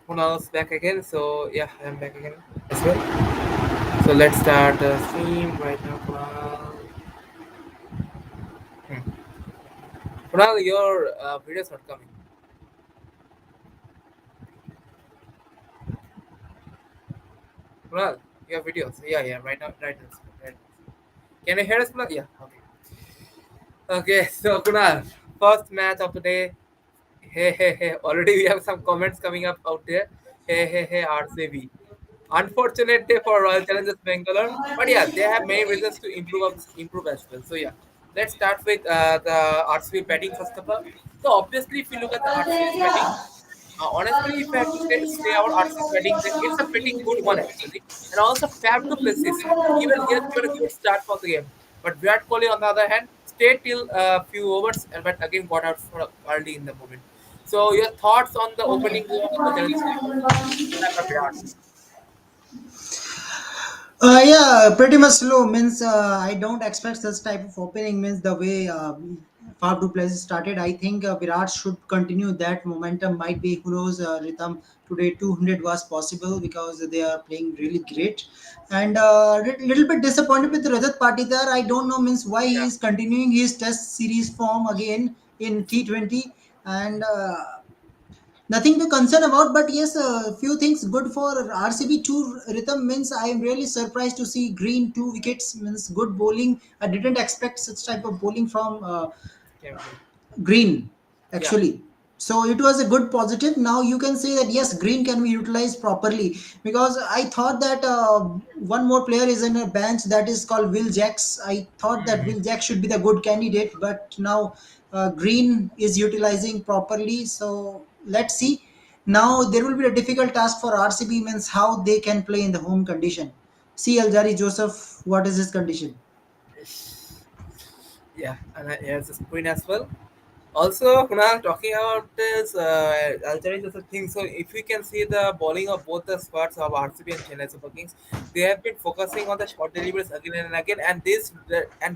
Kunal's back again. So yeah, I'm back again as well. So let's start the stream right now, Kunal. Hmm. Kunal, your video's not coming. Kunal, your videos. Yeah, yeah. Right now, right now. Right now. Can you hear us, Kunal? Yeah. Okay. Okay. So Kunal, first match of the day. Hey, hey, hey. Already we have some comments coming up out there. Hey, hey, hey, RCB. Unfortunate day for Royal Challengers Bangalore, but yeah, they have many reasons to improve as well. So yeah, let's start with the RCB batting first of all. So obviously, if you look at the RCB's batting, honestly, if I have to say about RCB's batting, then it's a pretty good one actually, and also Fab du Plessis. Even he has given a good start for the game, but Virat Kohli on the other hand stayed till a few overs, and but again got out for early in the moment. So your thoughts on the opening of the Challengers Bangalore? Virat. Yeah, pretty much slow. Means I don't expect such type of opening. Means the way Fab du Plessis started, I think Virat should continue that momentum. Might be who knows, Rhythm today 200 was possible because they are playing really great. And little bit disappointed with Rajat Patidar. I don't know means why he Yeah. is continuing his Test series form again in T20 and. Nothing to concern about, but yes, a few things good for RCB. Two rhythm means I am really surprised to see Green 2 wickets means good bowling. I didn't expect such type of bowling from Cameron. Green Yeah. actually. So it was a good positive. Now you can say that yes, Green can be utilized properly because I thought that one more player is in a bench that is called Will Jacks. I thought that Will Jacks should be the good candidate, but now Green is utilizing properly. So let's see. Now there will be a difficult task for RCB means how they can play in the home condition. See Aljari Joseph, what is his condition? Yeah, and yes, it's Queen as well. Also, Kunal, talking about this, I'll tell you just a thing. So, if we can see the bowling of both the squads of RCB and Chennai Super Kings, they have been focusing on the short deliveries again and again, and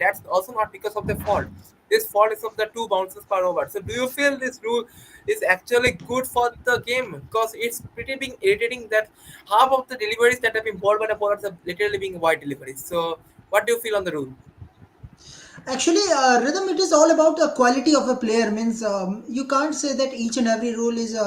that's also not because of the fault. This fault is of the two bounces per over. So, do you feel this rule is actually good for the game? Because it's pretty being irritating that half of the deliveries that have been bowled by the bowlers are literally being wide deliveries. So, what do you feel on the rule? Actually, rhythm it is all about the quality of a player. Means you can't say that each and every rule is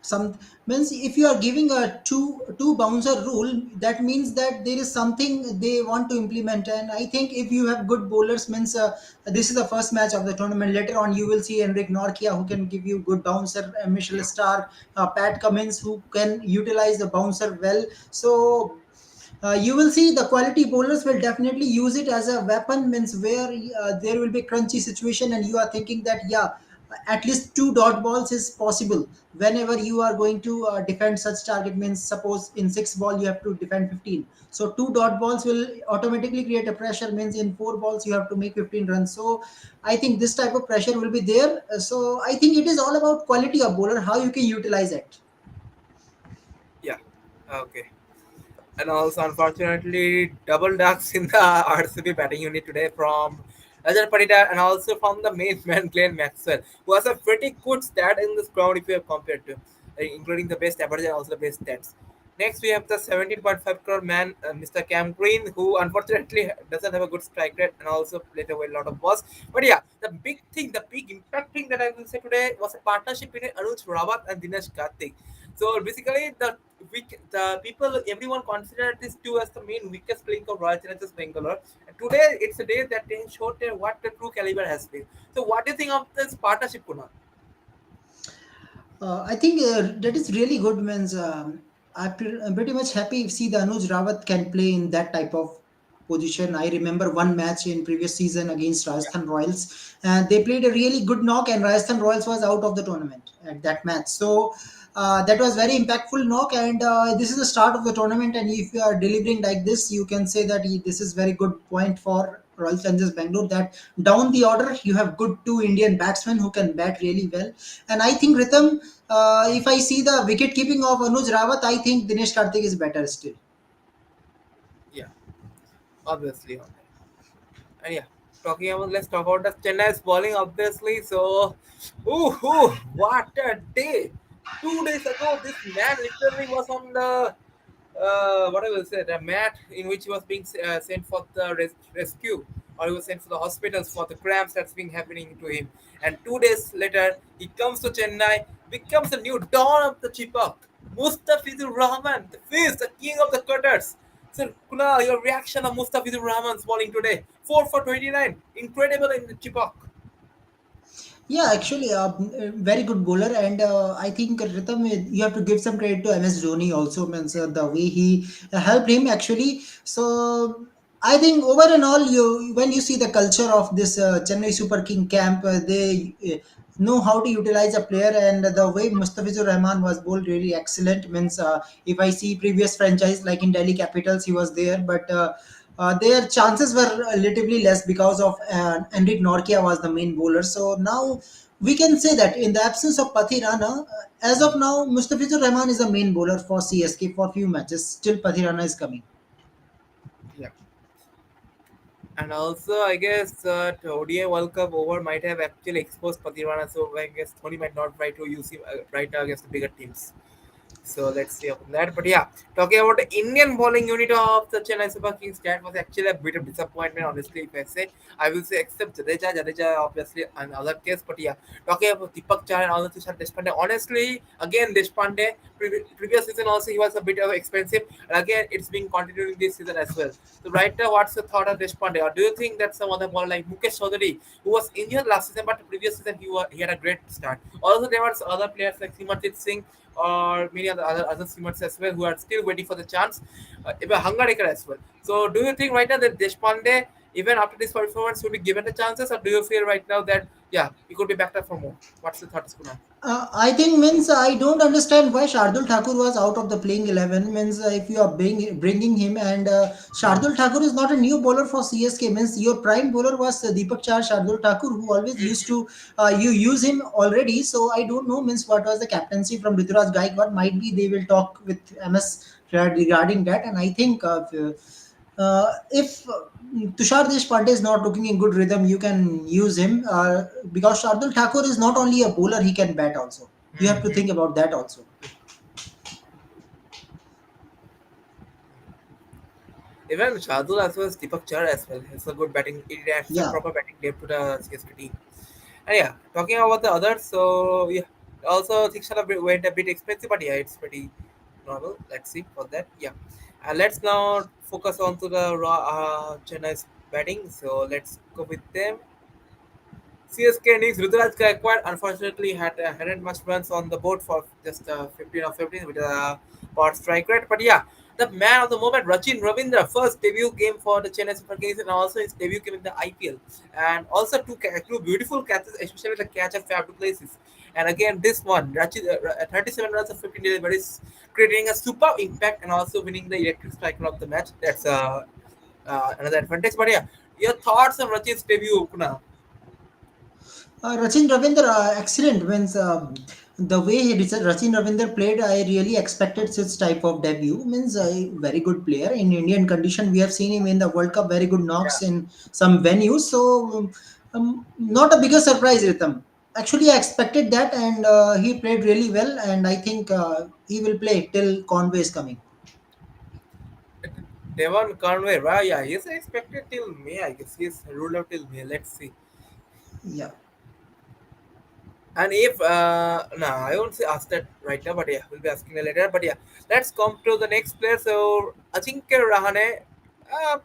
some means if you are giving a two bouncer rule, that means that there is something they want to implement. And I think if you have good bowlers, means this is the first match of the tournament. Later on, you will see Enric Norkia who can give you good bouncer, Michelle Stark, Pat Cummins who can utilize the bouncer well. So you will see the quality bowlers will definitely use it as a weapon means where there will be crunchy situation and you are thinking that yeah, at least two dot balls is possible whenever you are going to defend such target. Means suppose in six ball you have to defend 15, so two dot balls will automatically create a pressure. Means in four balls you have to make 15 runs. So I think this type of pressure will be there. So I think it is all about quality of bowler, how you can utilize it. Yeah. Okay. And also, unfortunately, double ducks in the RCB batting unit today from Rajat Patidar and also from the main man Glenn Maxwell, who has a pretty good stat in this ground if you have compared to, including the best average and also the best stats. Next, we have the 17.5 crore man, Mr. Cam Green, who unfortunately doesn't have a good strike rate and also played away a lot of balls. But yeah, the big thing, the big impact thing that I will say today was a partnership between Anuj Rawat and Dinesh Karthik. So basically, the people, everyone considered these two as the main weakest link of Royal Challengers Bangalore. And today, it's a day that they showed what the true caliber has been. So, what do you think of this partnership, Kunal? I think that is really good. Means I'm pretty much happy if see the Anuj Rawat can play in that type of position. I remember one match in previous season against Yeah, Rajasthan Royals, and they played a really good knock, and Rajasthan Royals was out of the tournament at that match. So that was very impactful knock, and this is the start of the tournament. And if you are delivering like this, you can say that this is very good point for Royal Challengers Bangalore. That down the order you have good two Indian batsmen who can bat really well, and I think Rhythm. If I see the wicket keeping of Anuj Rawat, I think Dinesh Karthik is better still. yeah, obviously on that. And yeah, talking about let's talk about the Chennai's bowling, obviously. So, ooh, what a day! 2 days ago, this man literally was on the what I will say, the mat in which he was being sent for the rescue, or he was sent for the hospitals for the cramps that's been happening to him. And 2 days later, he comes to Chennai, becomes the new dawn of the Chipak. Mustafizur Rahman, the face, the king of the cutters. So, Kunal, your reaction of Mustafizur Rahman's bowling today? 4 for 29. Incredible in the Chipak. Yeah, actually, very good bowler, and I think Rhythm, you have to give some credit to MS Dhoni also, means the way he helped him actually. So I think over and all, you when you see the culture of this Chennai Super King camp, they know how to utilize a player, and the way Mustafizur Rahman was bowled really excellent. Means if I see previous franchise like in Delhi Capitals, he was there, but. Their chances were relatively less because of Enric Norkia was the main bowler. So now we can say that in the absence of Pathirana, as of now, Mustafizur Rahman is the main bowler for CSK for few matches. Still, Pathirana is coming. Yeah. And also, I guess ODI World Cup over might have actually exposed Patirana, so I guess Dhoni might not try to use him right now against the bigger teams. So let's see about that. But yeah, talking about the Indian bowling unit of the Chennai Super Kings, that was actually a bit of disappointment, honestly. If I say, I will say, except Jadeja, obviously another case. But yeah, talking about Deepak Chahar and all the Tushar Deshpande, honestly, again Deshpande, previous season also he was a bit of expensive, and again it's been continuing this season as well. So right now, what's your thought on Deshpande, or do you think that some other bowler like Mukesh Chaudhary, who was injured last season, but the previous season he had a great start. Also, there were other players like Simarjit Singh or many other swimmers as well who are still waiting for the chance. Even Hangadekar as well. So, do you think right now that Deshpande, even after this performance, will be given the chances, or do you feel right now that yeah, he could be backed up for more? What's the thought, Kunal? I think means I don't understand why Shardul Thakur was out of the playing 11. Means if you are bringing him, and Shardul Thakur is not a new bowler for CSK. Means your prime bowler was Deepak Char Shardul Thakur, who always used to you use him already. So I don't know means what was the captaincy from Rituraj Gaikwad. Might be they will talk with MS regarding that, and I think if Tushar Deshpande is not looking in good rhythm, you can use him because Shardul Thakur is not only a bowler, he can bat also. You have to Mhm. think about that also. Even Shardul as well as Deepak Char as well. It's a good batting. It adds a Yeah. proper batting depth to the CSK team. And yeah, talking about the others, so yeah, also Thikshala went a bit expensive, but yeah, it's pretty normal. Let's see for that. Yeah, and let's now focus on to the Chennai's batting. So let's go with them. CSK innings, Rudraj Gaikwad unfortunately hadn't much runs on the board for just 15 or 15 with a power strike rate. But yeah, the man of the moment, Rachin Ravindra, first debut game for the Chennai Super Kings and also his debut game in the IPL. And also two beautiful catches, especially the catch of Fab du Plessis. And again, this one, Rachin, 37 runs of 15 deliveries, creating a super impact and also winning the electric striker of the match. That's another advantage. But yeah, your thoughts on Rachin's debut, Kuna? Rachin Ravindra, excellent. Means the way Rachin Ravindra played, I really expected such type of debut. Means a very good player in Indian condition. We have seen him in the World Cup, very good knocks in some venues. So not a bigger surprise, Rhythm. Actually, I expected that, and he played really well. And I think he will play till Conway is coming. Devon Conway, right? Yeah, he's expected till May, I guess. He's ruled out till May. Let's see. Yeah. And if, no, I won't say ask that right now, but yeah, we'll be asking that later. But yeah, let's come to the next player. So, Ajinkya Rahane,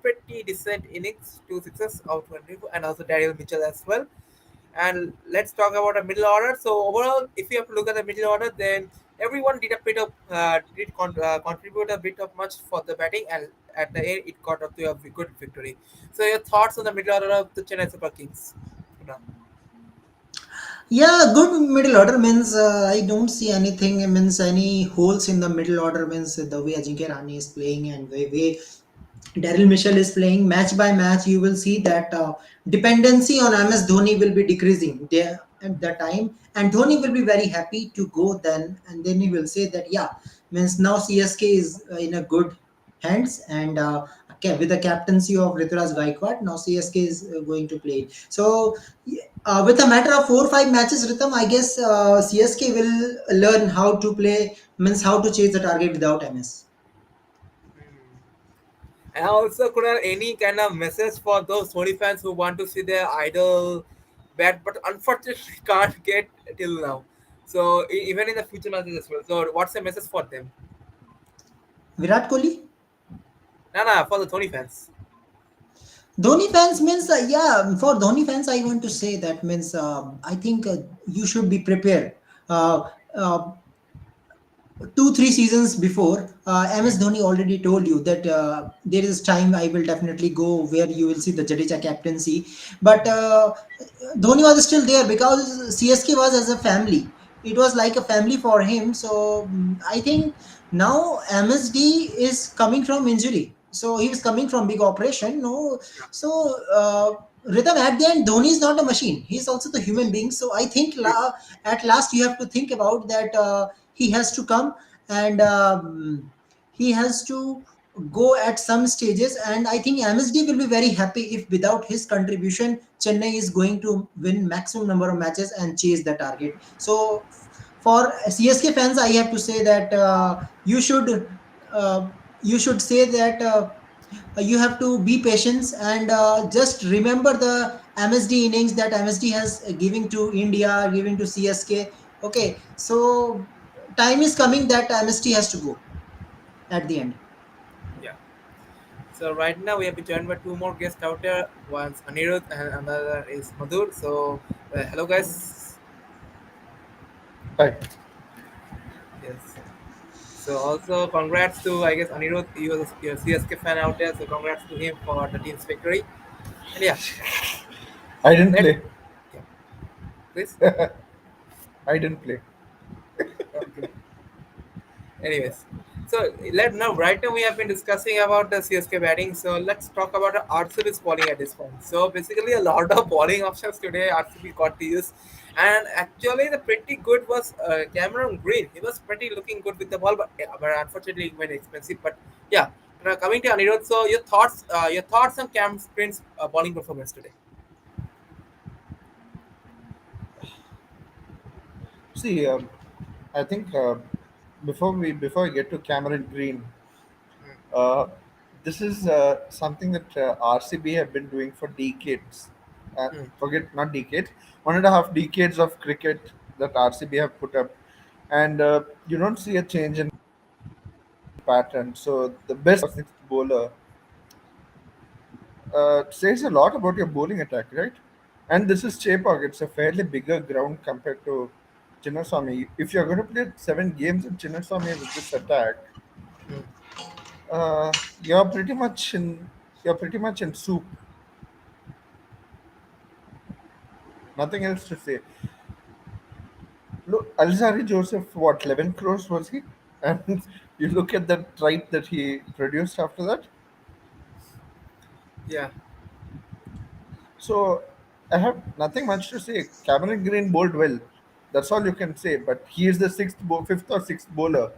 pretty decent innings, two sixes out 20, and also Daryl Mitchell as well. And let's talk about a middle order. So overall, if you have to look at the middle order, then everyone did a bit of contribute a bit of much for the batting, and at the end, it got up to a good victory. So your thoughts on the middle order of the Chennai Super Kings? Kunal? Yeah, good middle order means I don't see anything means any holes in the middle order means the way Ajinkya Rani is playing and the way Daryl Mitchell is playing match by match. You will see that dependency on MS Dhoni will be decreasing there at the time, and Dhoni will be very happy to go then, and then he will say that yeah, means now CSK is in a good hands and with the captaincy of Rituraj Gaikwad, now CSK is going to play. So With a matter of 4 or 5 matches, Ritam, I guess CSK will learn how to play, means how to chase the target without MS. And also, Kunal, any kind of message for those Sony fans who want to see their idol bat, but unfortunately can't get till now. So even in the future matches as well. So what's the message for them? Virat Kohli? No, no, for the Sony fans. Dhoni fans means, yeah, for Dhoni fans, I want to say that means I think you should be prepared. Uh, uh, 2 3 seasons before, MS Dhoni already told you that there is time I will definitely go where you will see the Jadeja captaincy. But Dhoni was still there because CSK was as a family. It was like a family for him. So I think now MSD is coming from injury. So he was coming from big operation. No, so Rhythm, at the end, Dhoni is not a machine. He's also the human being. So I think at last you have to think about that. He has to come, and he has to go at some stages, and I think MSD will be very happy if without his contribution Chennai is going to win maximum number of matches and chase the target. So for CSK fans, I have to say that uh, you should say that you have to be patient, and just remember the MSD innings that MSD has giving to India, giving to CSK. Okay, so time is coming that MSD has to go at the end. Yeah. So right now we have been joined by two more guests out there. One's Anirudh and another is Madhur. So hello guys. Hi. Yes. So also congrats to I guess Anirudh. He was a CSK fan out there. So congrats to him for the team's victory. And yeah, I didn't let play. yeah, please. I didn't play. Okay. Anyways, so let now right now we have been discussing about the CSK batting. So let's talk about the RCB's bowling at this point. So basically, a lot of bowling options today RCB got to use, and actually the pretty good was Cameron Green. He was pretty looking good with the ball, but yeah, but unfortunately very expensive. But yeah, now coming to Anirudh. So your thoughts on Cameron Green's bowling performance today? See, I think before we get to Cameron Green, uh, this is something that RCB have been doing for decades. Hmm. Forget not decades, 1.5 decades of cricket that RCB have put up, and you don't see a change in pattern. So the best sixth bowler says a lot about your bowling attack, right? And this is Chepauk. It's a fairly bigger ground compared to Chinnaswamy. If you're going to play 7 games in Chinnaswamy with this attack, Hmm. you're pretty much in soup. Nothing else to say. Look, Alzari Joseph, what 11 crores was he? And you look at the tribe that he produced after that. Yeah. So I have nothing much to say. Cameron Green bowled well. That's all you can say. But he is the fifth or sixth bowler.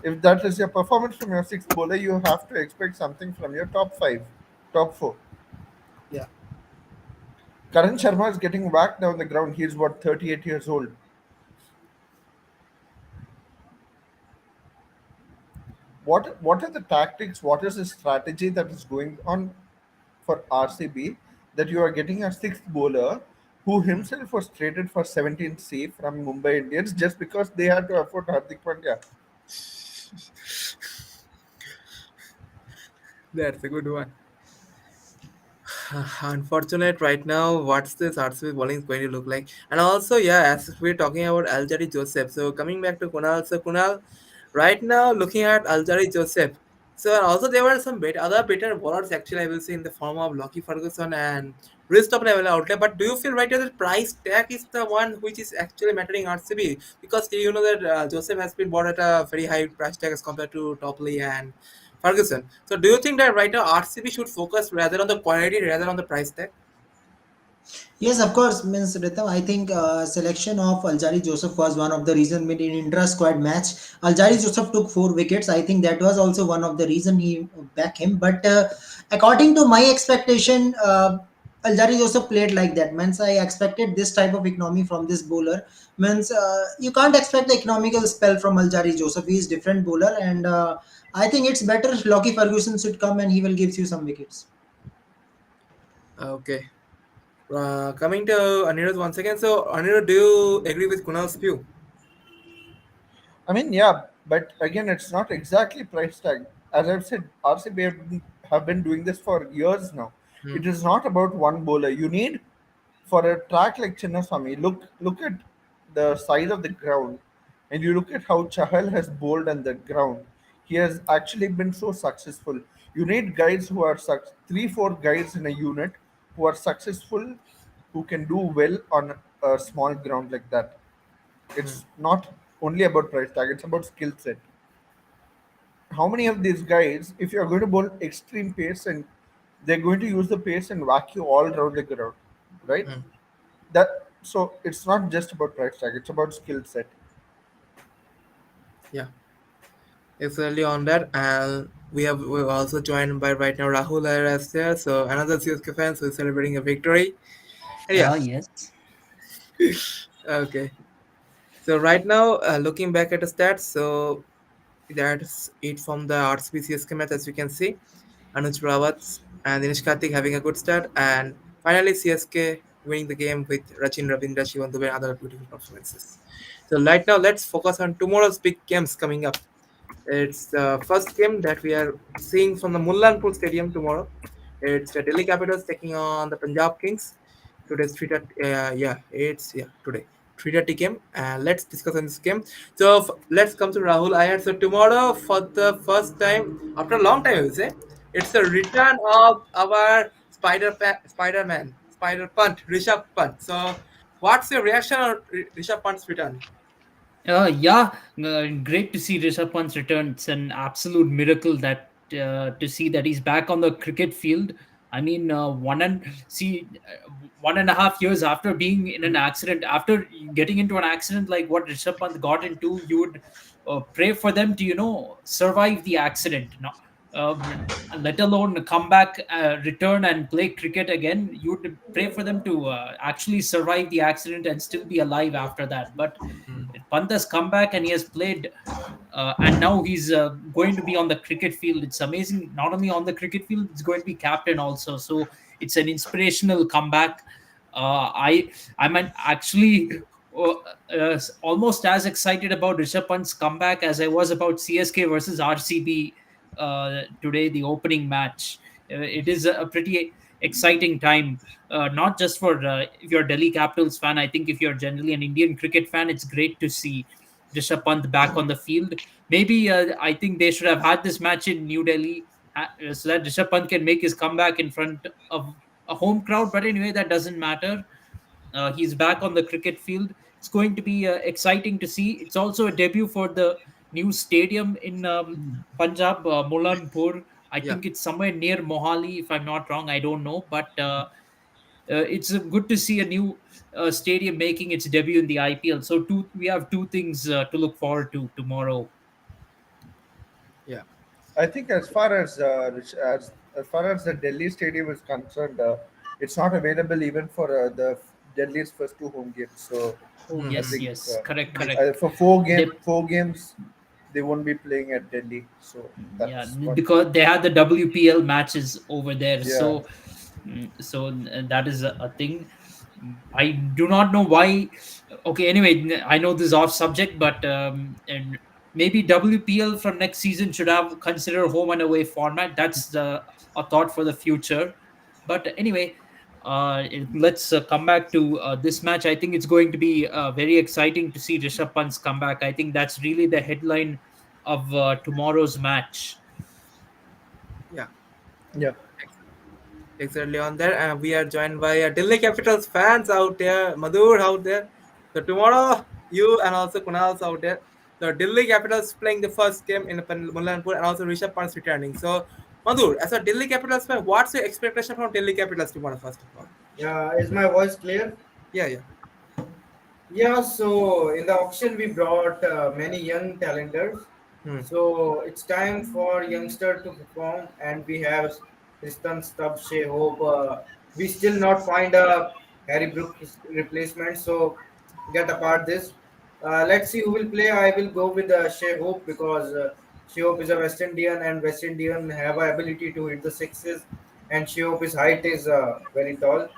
If that is your performance from your sixth bowler, you have to expect something from your top five, top four. Yeah. Karan Sharma is getting whacked down the ground. He's what 38 years old. What are the tactics? What is the strategy that is going on for RCB that you are getting a sixth bowler who himself was traded for 17C from Mumbai Indians just because they had to afford Hardik Pandya? That's a good one. Unfortunate right now. What's this RCB bowling is going to look like? And also, yeah, as we're talking about Aljari Joseph. So coming back to Kunal. So Kunal, right now looking at Aljari Joseph. So also there were some other better bowlers actually I will say in the form of Lockie Ferguson and rest of level outlet. But do you feel right now that price tag is the one which is actually mattering RCB because you know that Joseph has been bought at a very high price tag as compared to Topley and Ferguson. So do you think that right now RCB should focus rather on the quality rather on the price tag? Yes, of course, means Ritam, I think selection of Aljari Joseph was one of the reason made in intra squad match. Aljari Joseph took 4 wickets. I think that was also one of the reason he back him. But according to my expectation, Aljari Joseph played like that. Means I expected this type of economy from this bowler. Means you can't expect the economical spell from Aljari Joseph. He is different bowler, and I think it's better Lockie Ferguson should come and he will give you some wickets. Okay. Coming to Anirudh once again. So, Anirudh, do you agree with Kunal's view? I mean, yeah, but again, it's not exactly price tag. As I've said, RCB have been doing this for years now. Hmm. It is not about one bowler. You need for a track like Chinnaswamy. Look at the size of the ground, and you look at how Chahal has bowled on the ground. He has actually been so successful. You need guys who are 3, 4 guys in a unit who are successful, who can do well on a small ground like that. Hmm. It's not only about price tag, it's about skill set. How many of these guys, if you're going to bowl extreme pace and they're going to use the pace and whack you all around the ground, right? Hmm. So it's not just about price tag, it's about skill set. Yeah. Exactly on that, and we're also joined by right now Rahul as there. So another CSK fan who is celebrating a victory. And yeah, Yes. okay. So right now, looking back at the stats, so that's it from the RCB CSK match as you can see. Anuj Rawat and Dinesh Karthik having a good start, and finally CSK winning the game with Rachin Ravindra, Shivan Dubey, and other beautiful performances. So right now, let's focus on tomorrow's big games coming up. It's the first game that we are seeing from the Mullanpur Stadium tomorrow. It's the Delhi Capitals taking on the Punjab Kings. Today's 3:30. Today 3:30 game. And let's discuss on this game. So let's come to Rahul Iyer. So tomorrow, for the first time after a long time, I would say, it's the return of our Spider Man, Spider Punt, Rishabh Punt. So, what's your reaction on Rishabh Punt's return? Yeah, great to see Rishabh Pant's return. It's an absolute miracle that to see that he's back on the cricket field. I mean, 1.5 years after being in an accident, after getting into an accident like what Rishabh Pant got into, you would pray for them to survive the accident. No, let alone come back, return and play cricket again. You would pray for them to actually survive the accident and still be alive after that. But Pant has come back and he has played, and now he's going to be on the cricket field. It's amazing. Not only on the cricket field, it's going to be captain also. So it's an inspirational comeback. I'm actually almost as excited about Rishabh Pant's comeback as I was about CSK versus RCB today, the opening match. It is a pretty exciting time, not just for if you're a Delhi Capitals fan. I think if you're generally an Indian cricket fan, it's great to see Rishabh Pant back on the field. Maybe I think they should have had this match in New Delhi so that Rishabh Pant can make his comeback in front of a home crowd. But anyway, that doesn't matter. He's back on the cricket field. It's going to be exciting to see. It's also a debut for the new stadium in Punjab, Mullanpur. I Yeah. think it's somewhere near Mohali, if I'm not wrong. I don't know, but it's good to see a new stadium making its debut in the IPL. So we have two things to look forward to tomorrow. Yeah. I think as far as the Delhi stadium is concerned, it's not available even for the Delhi's first two home games. So Oh I yes, Hmm. think yes, correct, Yes. correct. for They, 4 games, they won't be playing at Delhi. So yeah, that's one thing. because they had the WPL matches over there. Yeah. So that is a thing. I do not know why. Okay, anyway, I know this is off subject, but and maybe WPL from next season should have consider home and away format. That's a thought for the future. But anyway, let's come back to this match. I think it's going to be very exciting to see Rishabh Pant's comeback. I think that's really the headline of tomorrow's match. Yeah. Yeah. Exactly on that, and we are joined by Delhi Capitals fans out there, Madhur out there. So tomorrow, you and also Kunal's out there. The Delhi Capitals playing the first game in Mullanpur, and also Rishabh Pant's returning. So Madhur, as a Delhi Capitals fan, what's your expectation from Delhi Capitals tomorrow? First of all, Yeah, is my voice clear? yeah, yeah, Yeah, so in the auction we brought many young talenters. hmm. So it's time for youngster to perform, and we have Tristan Stubbs, Shea Hope. we still not find a Harry Brooks replacement. So get apart this. Let's see who will play. I will go with Shea Hope because Shea Hope is a West Indian and West Indian have a ability to hit the sixes, and Shea Hope's height is very tall.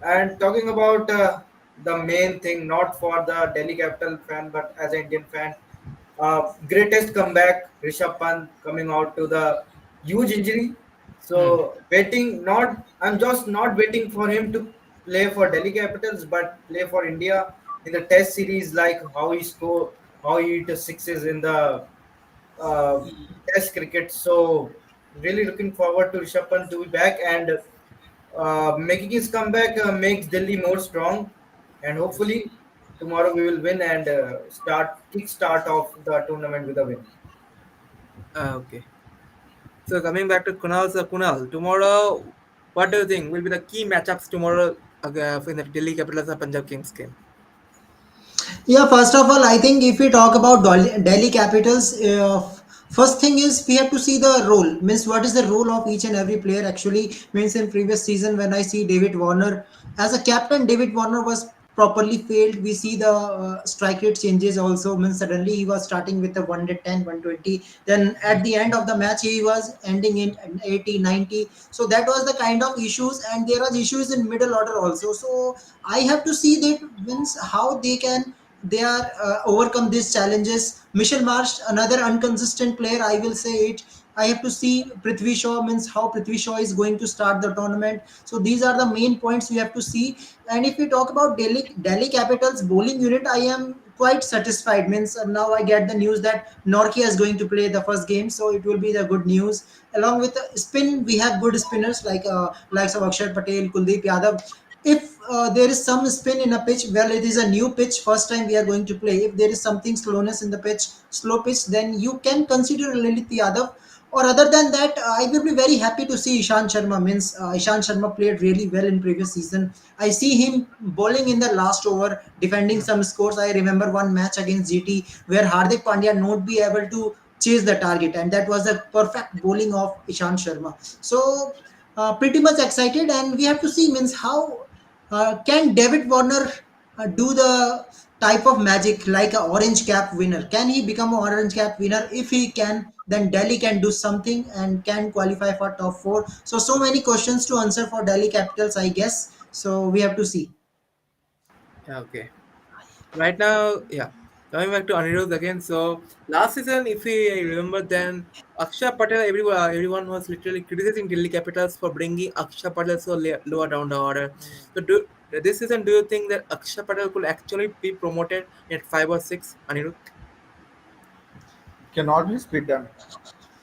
And talking about the main thing, not for the Delhi Capital fan, but as an Indian fan, greatest comeback, Rishabh Pant coming out to the huge injury. Hmm. So waiting, not I'm just not waiting for him to play for Delhi Capitals, but play for India in the Test series, like how he score, how he hit the sixes in the uh, Test cricket. So really looking forward to Rishabh Pant to be back and making his comeback makes Delhi more strong, and hopefully tomorrow we will win and start kick start of the tournament with a win. Okay. So coming back to Kunal, so Kunal, tomorrow, what do you think will be the key matchups tomorrow in the Delhi Capitals and Punjab Kings game? Yeah, first of all, I think if we talk about Delhi Capitals, first thing is we have to see the role. Means what is the role of each and every player actually. Means in previous season when I see David Warner as a captain, David Warner was properly failed. We see the strike rate changes also. Means suddenly he was starting with a 110, 120. Then at the end of the match he was ending in 80, 90. So that was the kind of issues, and there are issues in middle order also. So I have to see that means how they are overcome these challenges. Michel Marsh, another inconsistent player, I will say it. I have to see Prithvi Shaw, means how Prithvi Shaw is going to start the tournament. So these are the main points we have to see. And if we talk about Delhi Capitals bowling unit, I am quite satisfied. Means now I get the news that Norkia is going to play the first game, so it will be the good news. Along with the spin, we have good spinners like likes of Akshar Patel, Kuldeep Yadav. If there is some spin in a pitch, well, it is a new pitch, first time we are going to play. If there is something slowness in the pitch, slow pitch, then you can consider Lilith Yadav. Or other than that, I will be very happy to see Ishan Sharma. Means Ishan Sharma played really well in previous season. I see him bowling in the last over, defending some scores. I remember one match against GT where Hardik Pandya not be able to chase the target, and that was the perfect bowling of Ishan Sharma. So pretty much excited, and we have to see means how can David Warner do the type of magic like a orange cap winner? Can he become an orange cap winner? If he can, then Delhi can do something and can qualify for top four. So many questions to answer for Delhi Capitals, I guess. So we have to see. Okay. Right now, yeah. Coming back to Anirudh again. So last season, if we remember, then Akshay Patel, everyone was literally criticizing Delhi Capitals for bringing Akshay Patel so lower down the order. So this season, do you think that Akshay Patel could actually be promoted at 5 or 6, Anirudh? Can always be done.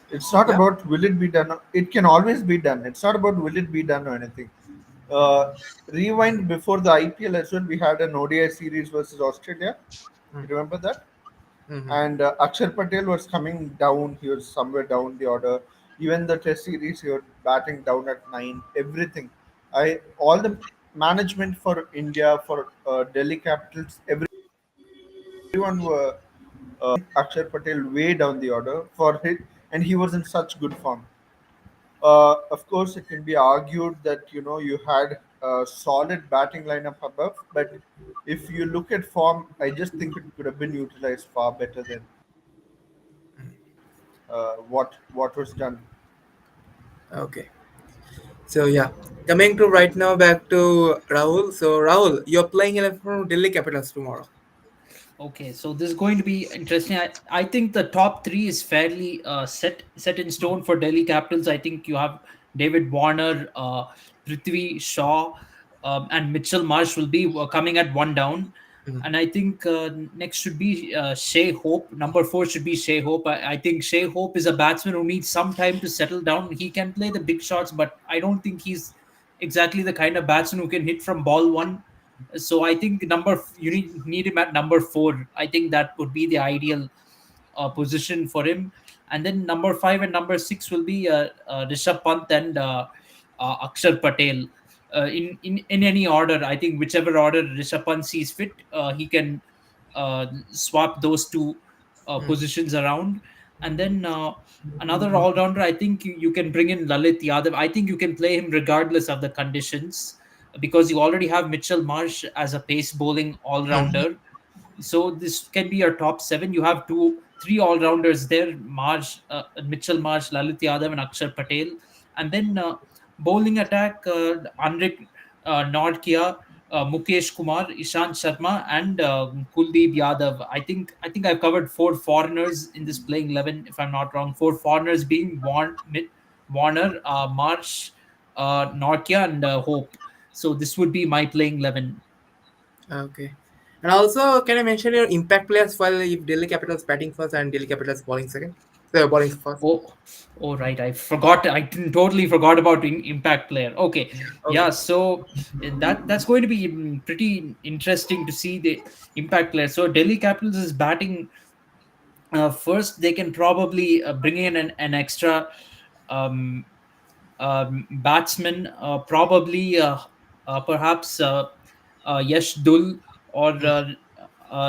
It's not Yeah. about will it be done. It can always be done. It's not about will it be done or anything. Rewind before the IPL as well. We had an ODI series versus Australia. You remember that? Mm-hmm. And Akshar Patel was coming down. He was somewhere down the order. Even the Test series, he was batting down at 9. Everything. I all the management for India for Delhi Capitals. Everyone were Akshar Patel way down the order for hit, and he was in such good form. Of course, it can be argued that you had a solid batting lineup above, but if you look at form, I just think it could have been utilized far better than what was done. Okay. So yeah, coming to right now back to Rahul. So Rahul, you're playing 11 from Delhi Capitals tomorrow. Okay, so this is going to be interesting. I think the top three is fairly set in stone for Delhi Capitals. I think you have David Warner, Prithvi Shaw, and Mitchell Marsh will be coming at one down. Mhm. And I think next should be Shea Hope. Number four should be Shea Hope. I think Shea Hope is a batsman who needs some time to settle down. He can play the big shots, but I don't think he's exactly the kind of batsman who can hit from ball one. So I think you need him at number four. I think that would be the ideal position for him. And then number five and number six will be Rishabh Pant and Akshar Patel. In any order, I think whichever order Rishabh Pant sees fit, he can swap those two positions around. And then another all rounder, I think you can bring in Lalit Yadav. I think you can play him regardless of the conditions because you already have Mitchell Marsh as a pace bowling all Mhm. rounder. So this can be your top seven. You have three all rounders there: Marsh, Mitchell Marsh, Lalit Yadav, and Akshar Patel. And then bowling attack: Anrik Nordkia, Mukesh Kumar, Ishant Sharma, and Kuldeep Yadav. I think I've covered four foreigners in this playing 11, if I'm not wrong. Four foreigners being Warner, Marsh, Nordkia, and Hope. So this would be my playing 11. Okay. And also, can I mention your impact players while if Delhi Capitals batting first and Delhi Capitals bowling second? So bowling first. Oh, oh, right. I forgot. Totally forgot about impact player. Okay, Okay. yeah. So that's going to be pretty interesting to see the impact player. So Delhi Capitals is batting first. They can probably bring in an extra um, batsman, probably perhaps Yash Dul or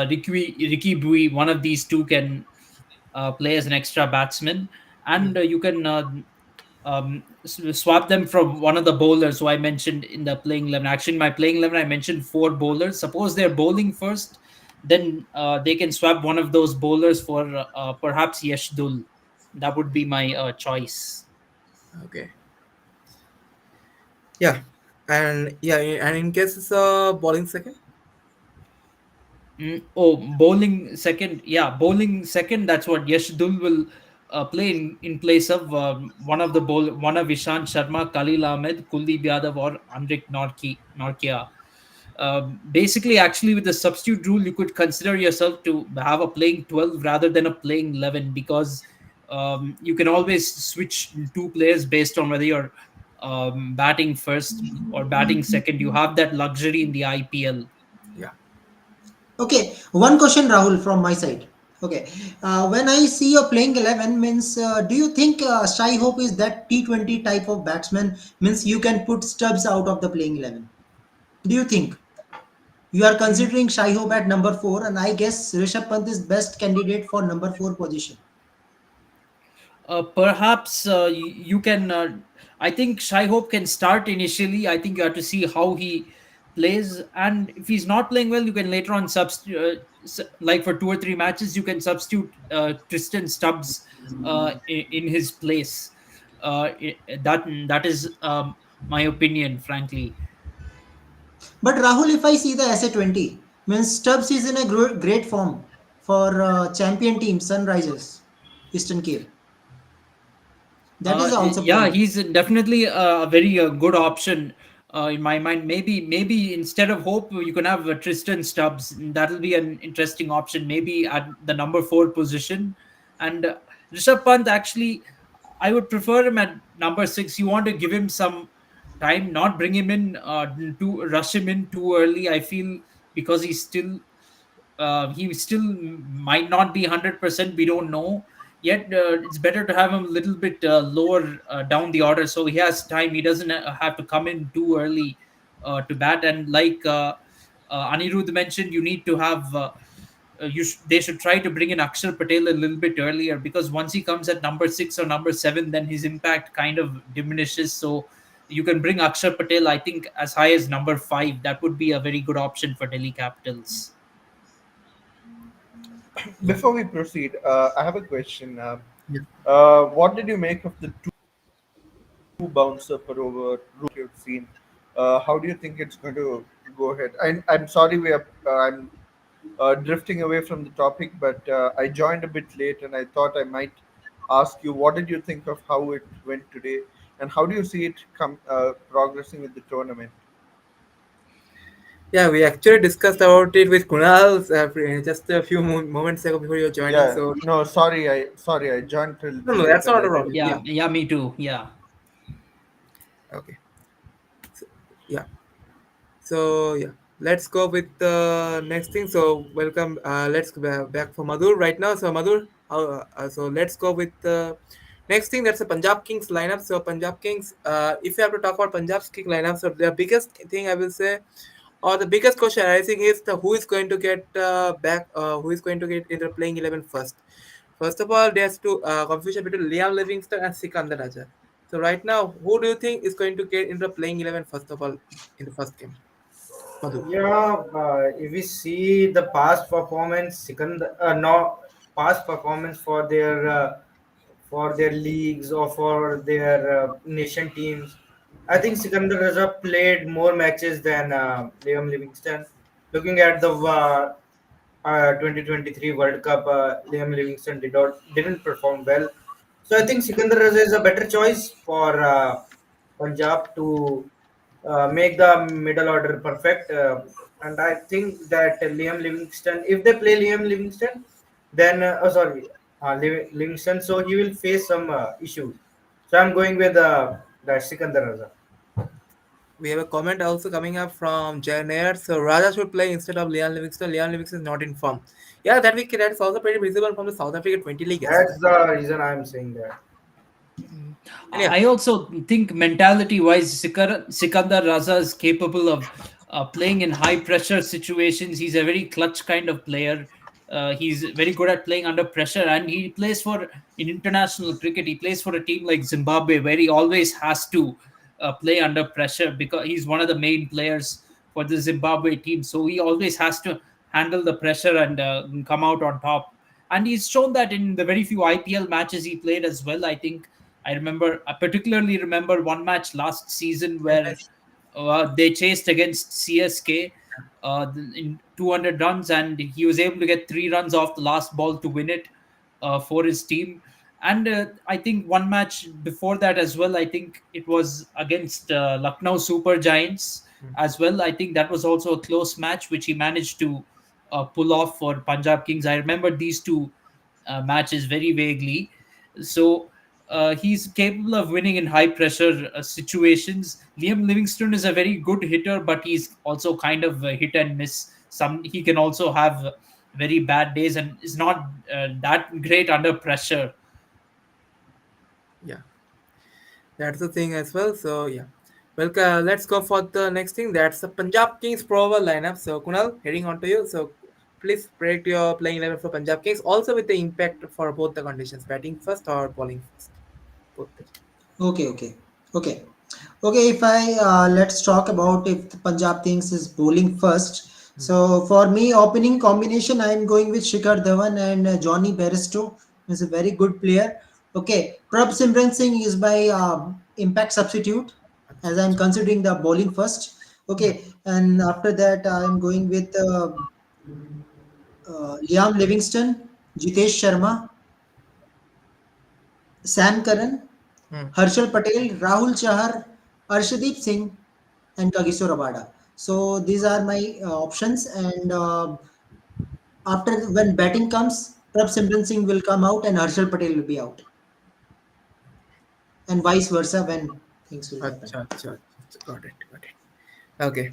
Ricky Bui. One of these two can play as an extra batsman, and you can swap them from one of the bowlers who I mentioned in the playing 11. Actually, in my playing 11, I mentioned four bowlers. Suppose they're bowling first, then they can swap one of those bowlers for perhaps Yash Dul. That would be my choice. Okay. Yeah. And yeah, and in case it's bowling second. Oh, bowling second. Yeah, bowling second. That's what Yash Dul will play in place of one of Ishant Sharma, Khalil Ahmed, Kuldeep Yadav, or Andrik Norkia. Basically, actually, with the substitute rule, you could consider yourself to have a playing 12 rather than a playing 11 because you can always switch two players based on whether you're batting first or batting second. You have that luxury in the IPL. Yeah. Okay, one question, Rahul, from my side. Okay, when I see you playing 11, means do you think Shai Hope is that T20 type of batsman? Means you can put Stubbs out of the playing 11. Do you think you are considering Shai Hope at number four, and I guess Rishabh Pant is best candidate for number four position. Perhaps you can. I think Shai Hope can start initially. I think you have to see how he plays, and if he's not playing well, you can later on substitute. Like for two or three matches, you can substitute Tristan Stubbs in his place. That is my opinion, frankly. But Rahul, if I see the SA20, means Stubbs is in a great form for champion team Sunrisers, Eastern Cape. That is also Yeah, point. he's definitely a very good option in my mind. Maybe instead of Hope, you can have Tristan Stubbs. That'll be an interesting option. Maybe at the number four position, and Rishabh Pant. Actually, I would prefer him at number six. You want to give him some time, not bring him in to rush him in too early. I feel because he still might not be 100%. We don't know yet. It's better to have him a little bit lower down the order so he has time. He doesn't have to come in too early to bat. And like Anirudh mentioned, you need to have they should try to bring in Akshar Patel a little bit earlier because once he comes at number six or number seven, then his impact kind of diminishes. So you can bring Akshar Patel, I think, as high as number five. That would be a very good option for Delhi Capitals. Yeah. Before we proceed, I have a question. Yeah. What did you make of the two bouncer per over rule you've seen? How do you think it's going to go ahead? I'm sorry I'm drifting away from the topic, but I joined a bit late and I thought I might ask you what did you think of how it went today and how do you see it progressing with the tournament? Yeah, we actually discussed about it with Kunal just a few moments ago before you're joining. Yeah, So no, sorry, I joined a no, little no, late that's and not I a problem. didn't. Yeah. Yeah, me too. Yeah. Okay. So, yeah. So yeah, let's go with the next thing. So welcome. Let's go back for Madhur right now. So Madhur, so let's go with the next thing. That's the Punjab Kings lineup. So Punjab Kings. If you have to talk about Punjab's King lineup, so the biggest thing I will say, or the biggest question I think is the who is going to get back. Who is going to get into playing 11 first? First of all, there's two confusion between Liam Livingston and Sikandar Raja. So right now, who do you think is going to get into the playing 11 first of all in the first game? Madhu. Yeah, if we see the past performance, second, no, past performance for their leagues or for their nation teams, I think Sikandar Raza played more matches than Liam Livingston. Looking at the 2023 World Cup, Liam Livingston didn't perform well. So I think Sikandar Raza is a better choice for Punjab to make the middle order perfect. And I think that Liam Livingston, if they play Liam Livingston, then Livingston, so he will face some issues. So I'm going with the Sikandar Raza. We have a comment also coming up from Janet. So Raja should play instead of Liam Livingston. Liam Livingston is not in form. Yeah, that's also pretty visible from the South Africa 20 league as well. That's the reason I'm saying that. And yeah, I also think mentality wise, Sikandar Raza is capable of playing in high pressure situations. He's a very clutch kind of player. He's very good at playing under pressure, and he plays for in international cricket. He plays for a team like Zimbabwe, where he always has to play under pressure because he's one of the main players for the Zimbabwe team. So he always has to handle the pressure and come out on top. And he's shown that in the very few IPL matches he played as well. I particularly remember one match last season where they chased against CSK in 200 runs, and he was able to get 3 runs off the last ball to win it for his team. And I think one match before that as well, I think it was against Lucknow Super Giants as well. I think that was also a close match, which he managed to pull off for Punjab Kings. I remember these two matches very vaguely. So he's capable of winning in high pressure situations. Liam Livingston is a very good hitter, but he's also kind of a hit and miss. He can also have very bad days and is not that great under pressure. yeah, that's the thing as well. So yeah, well, let's go for the next thing. That's the Punjab Kings probable lineup. So Kunal, heading on to you. So please predict your playing 11 for Punjab Kings, also with the impact for both the conditions, batting first or bowling first. Both. Okay, okay, okay, okay. If I let's talk about if the Punjab thinks is bowling first. So for me, opening combination, I am going with Shikhar Dhawan and Johnny Bairstow. He's a very good player. Okay, Prabh Simran Singh is my impact substitute, as I'm considering the bowling first. Okay, and after that, I am going with Liam Livingston, Jitesh Sharma, Sam Curran, Hmm. Harshal Patel, Rahul Chahar, Arshdeep Singh, and Kagiso Rabada. So these are my options. And after when batting comes, Prabh Simran Singh will come out and Harshal Patel will be out, and vice versa when things will happen. Acha, acha, acha. Got it, got it. Okay.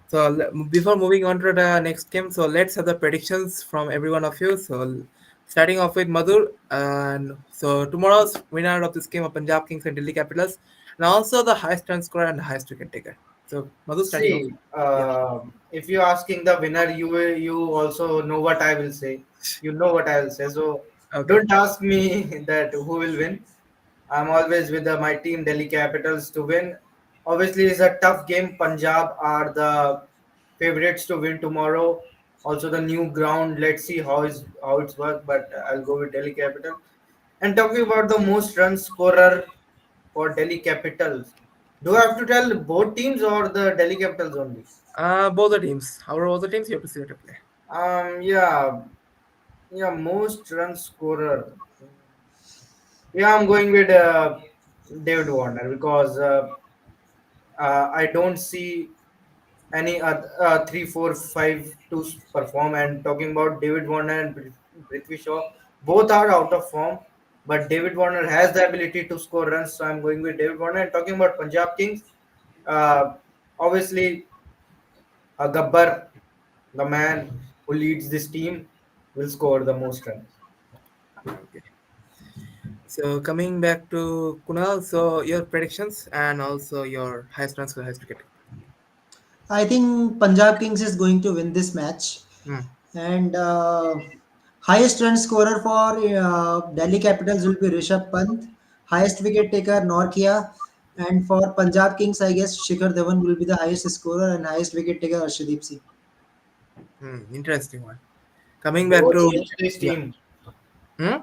So before moving on to the next game, so let's have the predictions from every one of you. So starting off with Madhur, and so tomorrow's winner of this game of Punjab Kings and Delhi Capitals, and also the highest run scorer and the highest wicket taker. So Madhur starting off. See, Yeah. if you're asking the winner, you also know what I will say. You know what I will say. So Okay. don't ask me that who will win. I'm always with my team Delhi Capitals to win. Obviously, it's a tough game. Punjab are the favorites to win tomorrow. Also, the new ground. Let's see how it's work. But I'll go with Delhi Capital. And talking about the most run scorer for Delhi Capitals, do I have to tell both teams or the Delhi Capitals only? Both the teams. However, both the teams you have to see the play. Yeah, yeah, most run scorer. Yeah, I'm going with David Warner because I don't see any 3, 4, 5 to perform. And talking about David Warner and Prithvi Shaw, both are out of form. But David Warner has the ability to score runs, so I'm going with David Warner. And talking about Punjab Kings, uh, obviously Gabbar, the man who leads this team, will score the most runs. Okay. So coming back to Kunal, so your predictions and also your highest run scorer, highest wicket. I think Punjab Kings is going to win this match, Hmm. and Highest run scorer for Delhi Capitals will be Rishabh Pant. Highest wicket taker Norkia. And for Punjab Kings, I guess Shikhar Dhawan will be the highest scorer and highest wicket taker Arshdeep Singh. Interesting one. Coming back Bro to changed his yeah. team. Hmm?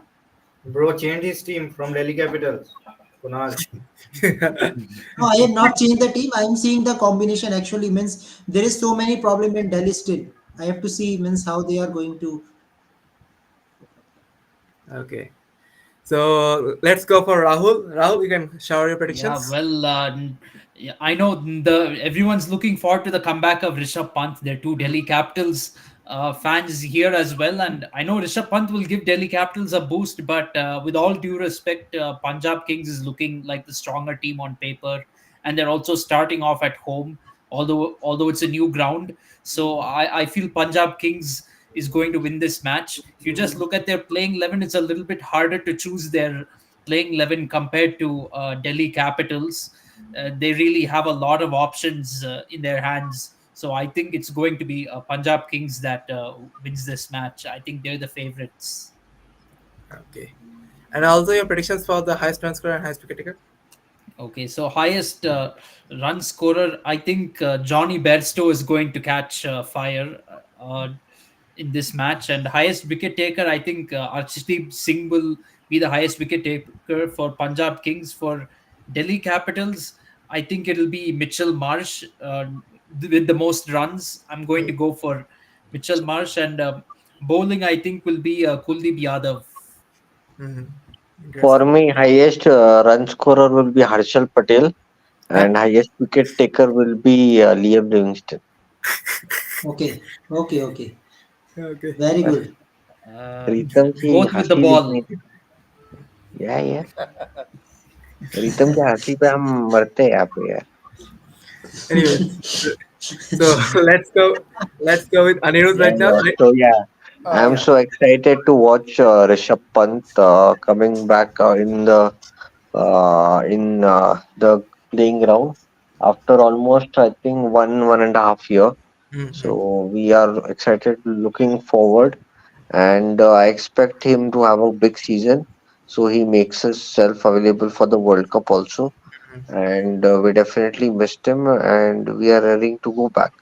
Bro changed his team from Delhi Capitals. Kunal. No, I have not changed the team. I am seeing the combination actually means there is so many problem in Delhi still. I have to see means how they are going to. Okay. So let's go for Rahul. Rahul, you can shower your Yeah, predictions. well, yeah, I know the everyone's looking forward to the comeback of Rishabh Pant. They're two Delhi Capitals fans here as well, and I know Rishabh Pant will give Delhi Capitals a boost. But with all due respect, Punjab Kings is looking like the stronger team on paper, and they're also starting off at home. Although it's a new ground, so I feel Punjab Kings is going to win this match. If you just look at their playing 11, it's a little bit harder to choose their playing 11 compared to Delhi Capitals. They really have a lot of options in their hands. So I think it's going to be Punjab Kings that wins this match. I think they're the favorites. Okay. And also your predictions for the highest run scorer and highest wicket taker. Okay, so highest run scorer, I think Johnny Bairstow is going to catch fire in this match, and highest wicket taker, I think Arshdeep Singh will be the highest wicket taker for Punjab Kings. For Delhi Capitals, I think it'll be Mitchell Marsh with the most runs. I'm going to go for Mitchell Marsh, and bowling, I think, will be Kuldeep Yadav. Mm-hmm. For Interesting. me, highest run scorer will be Harshal Patel, and highest wicket taker will be Liam Livingston. Okay, okay, okay. Okay. Very good. प्रीतम की Both with the हंसी ball. देखनी थी या प्रीतम की हंसी पे हम मरते हैं यहाँ पे यार Anyway, so let's go. Let's go with Anirudh right now. So yeah, I'm Yeah. so excited to watch Rishabh Pant coming back in the playing ground after almost I think 1.5 year. Mm-hmm. So we are excited, looking forward, and I expect him to have a big season. So he makes himself available for the World Cup also, and we definitely missed him, and we are ready to go back.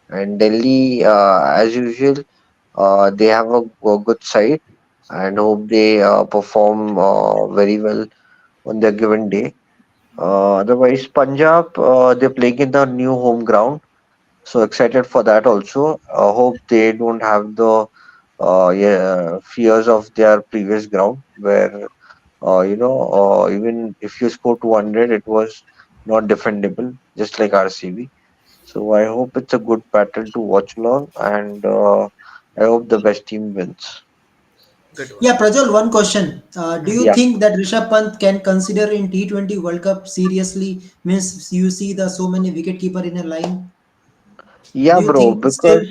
And Delhi, as usual, they have a good side, and hope they perform very well on their given day. Otherwise, Punjab, they're playing in the new home ground, so excited for that also. Hope they don't have the fears of their previous ground where even if you score 200, it was not defendable, just like RCB. So I hope it's a good battle to watch along, and I hope the best team wins. Good one. Yeah, Prajwal, one question. Do you Yeah, think that Rishabh Pant can consider in T20 World Cup seriously? Means you see the so many wicket keeper in a line. yeah, Do you bro. think still?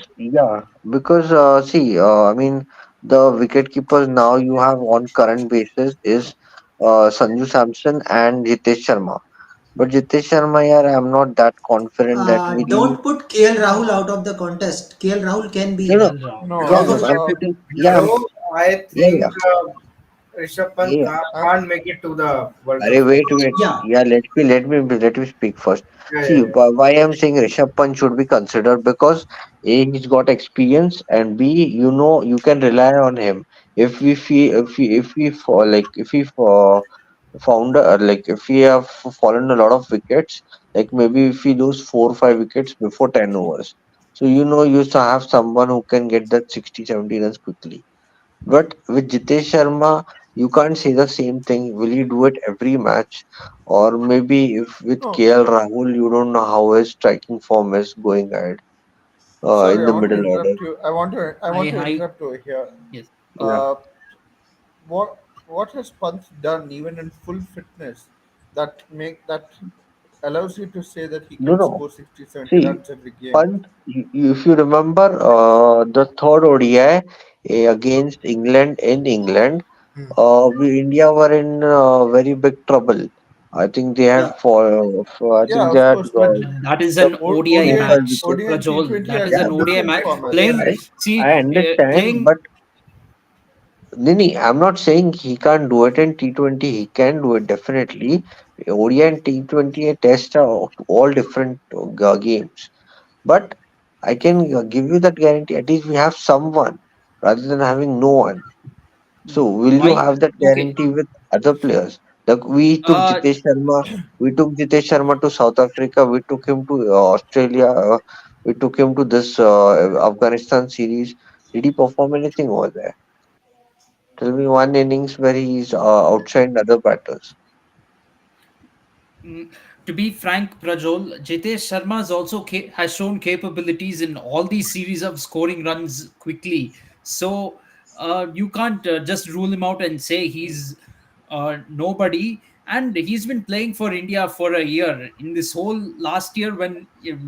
Because see, I mean, the wicket keepers now you have on current basis is Sanju Samson and Hitesh Sharma. But Hitesh Sharma, yeah, I'm not that confident that we. Don't put KL Rahul out of the contest. KL Rahul can No, be no, KL Rahul. No, yeah, because of I'm uh, putting. Yeah, Bro, I yeah, think yeah, Rishabh Pant yeah. I'm can't make it to the World Cup Arey, stage. wait. yeah. Yeah, let me speak first. Yeah, See, yeah, yeah. why I'm saying Rishabh Pant should be considered because A, he's got experience, and B, you can rely on him. If we found like if we have fallen a lot of wickets, like maybe if we lose 4 or 5 wickets before 10 overs, so you have someone who can get that 60, 70 runs quickly. But with Jitesh Sharma, you can't say the same thing. Will he do it every match? Or maybe if with no. KL Rahul, you don't know how his striking form is going ahead in Sorry, I the want to middle order. interrupt you. I want to I interrupt over here. yes. Yeah. Uh, what has Pant done even in full fitness that allows you to say that he No, can no. score 60, 70 See, runs every game? Pant, if you remember the third ODI against England in England, Hmm. India were in very big trouble. I think they had Yeah. I Yeah, think they of had course, but That is the an ODI four five match, wickets. ODI and Prajwal. T20 That are is Yeah, an two ODI different match. formats. I Playing, see, I understand, playing but Nini, I'm not saying he can't do it in T20. He can do it definitely. ODI and T20 and Test are all different games. But I can give you that guarantee. At least we have someone rather than having no one. So will you Why? have that Okay. guarantee with other players? Like Uh, We took Jitesh Sharma to South Africa. We took him to Australia. We took him to this Afghanistan series. Did he perform anything over there? Tell me one innings where he's outshined other batters. Mm, to be frank, Prajol, Jitesh Sharma has shown capabilities in all these series of scoring runs quickly. So you can't just rule him out and say he's nobody. And he's been playing for India for a year. In this whole last year, when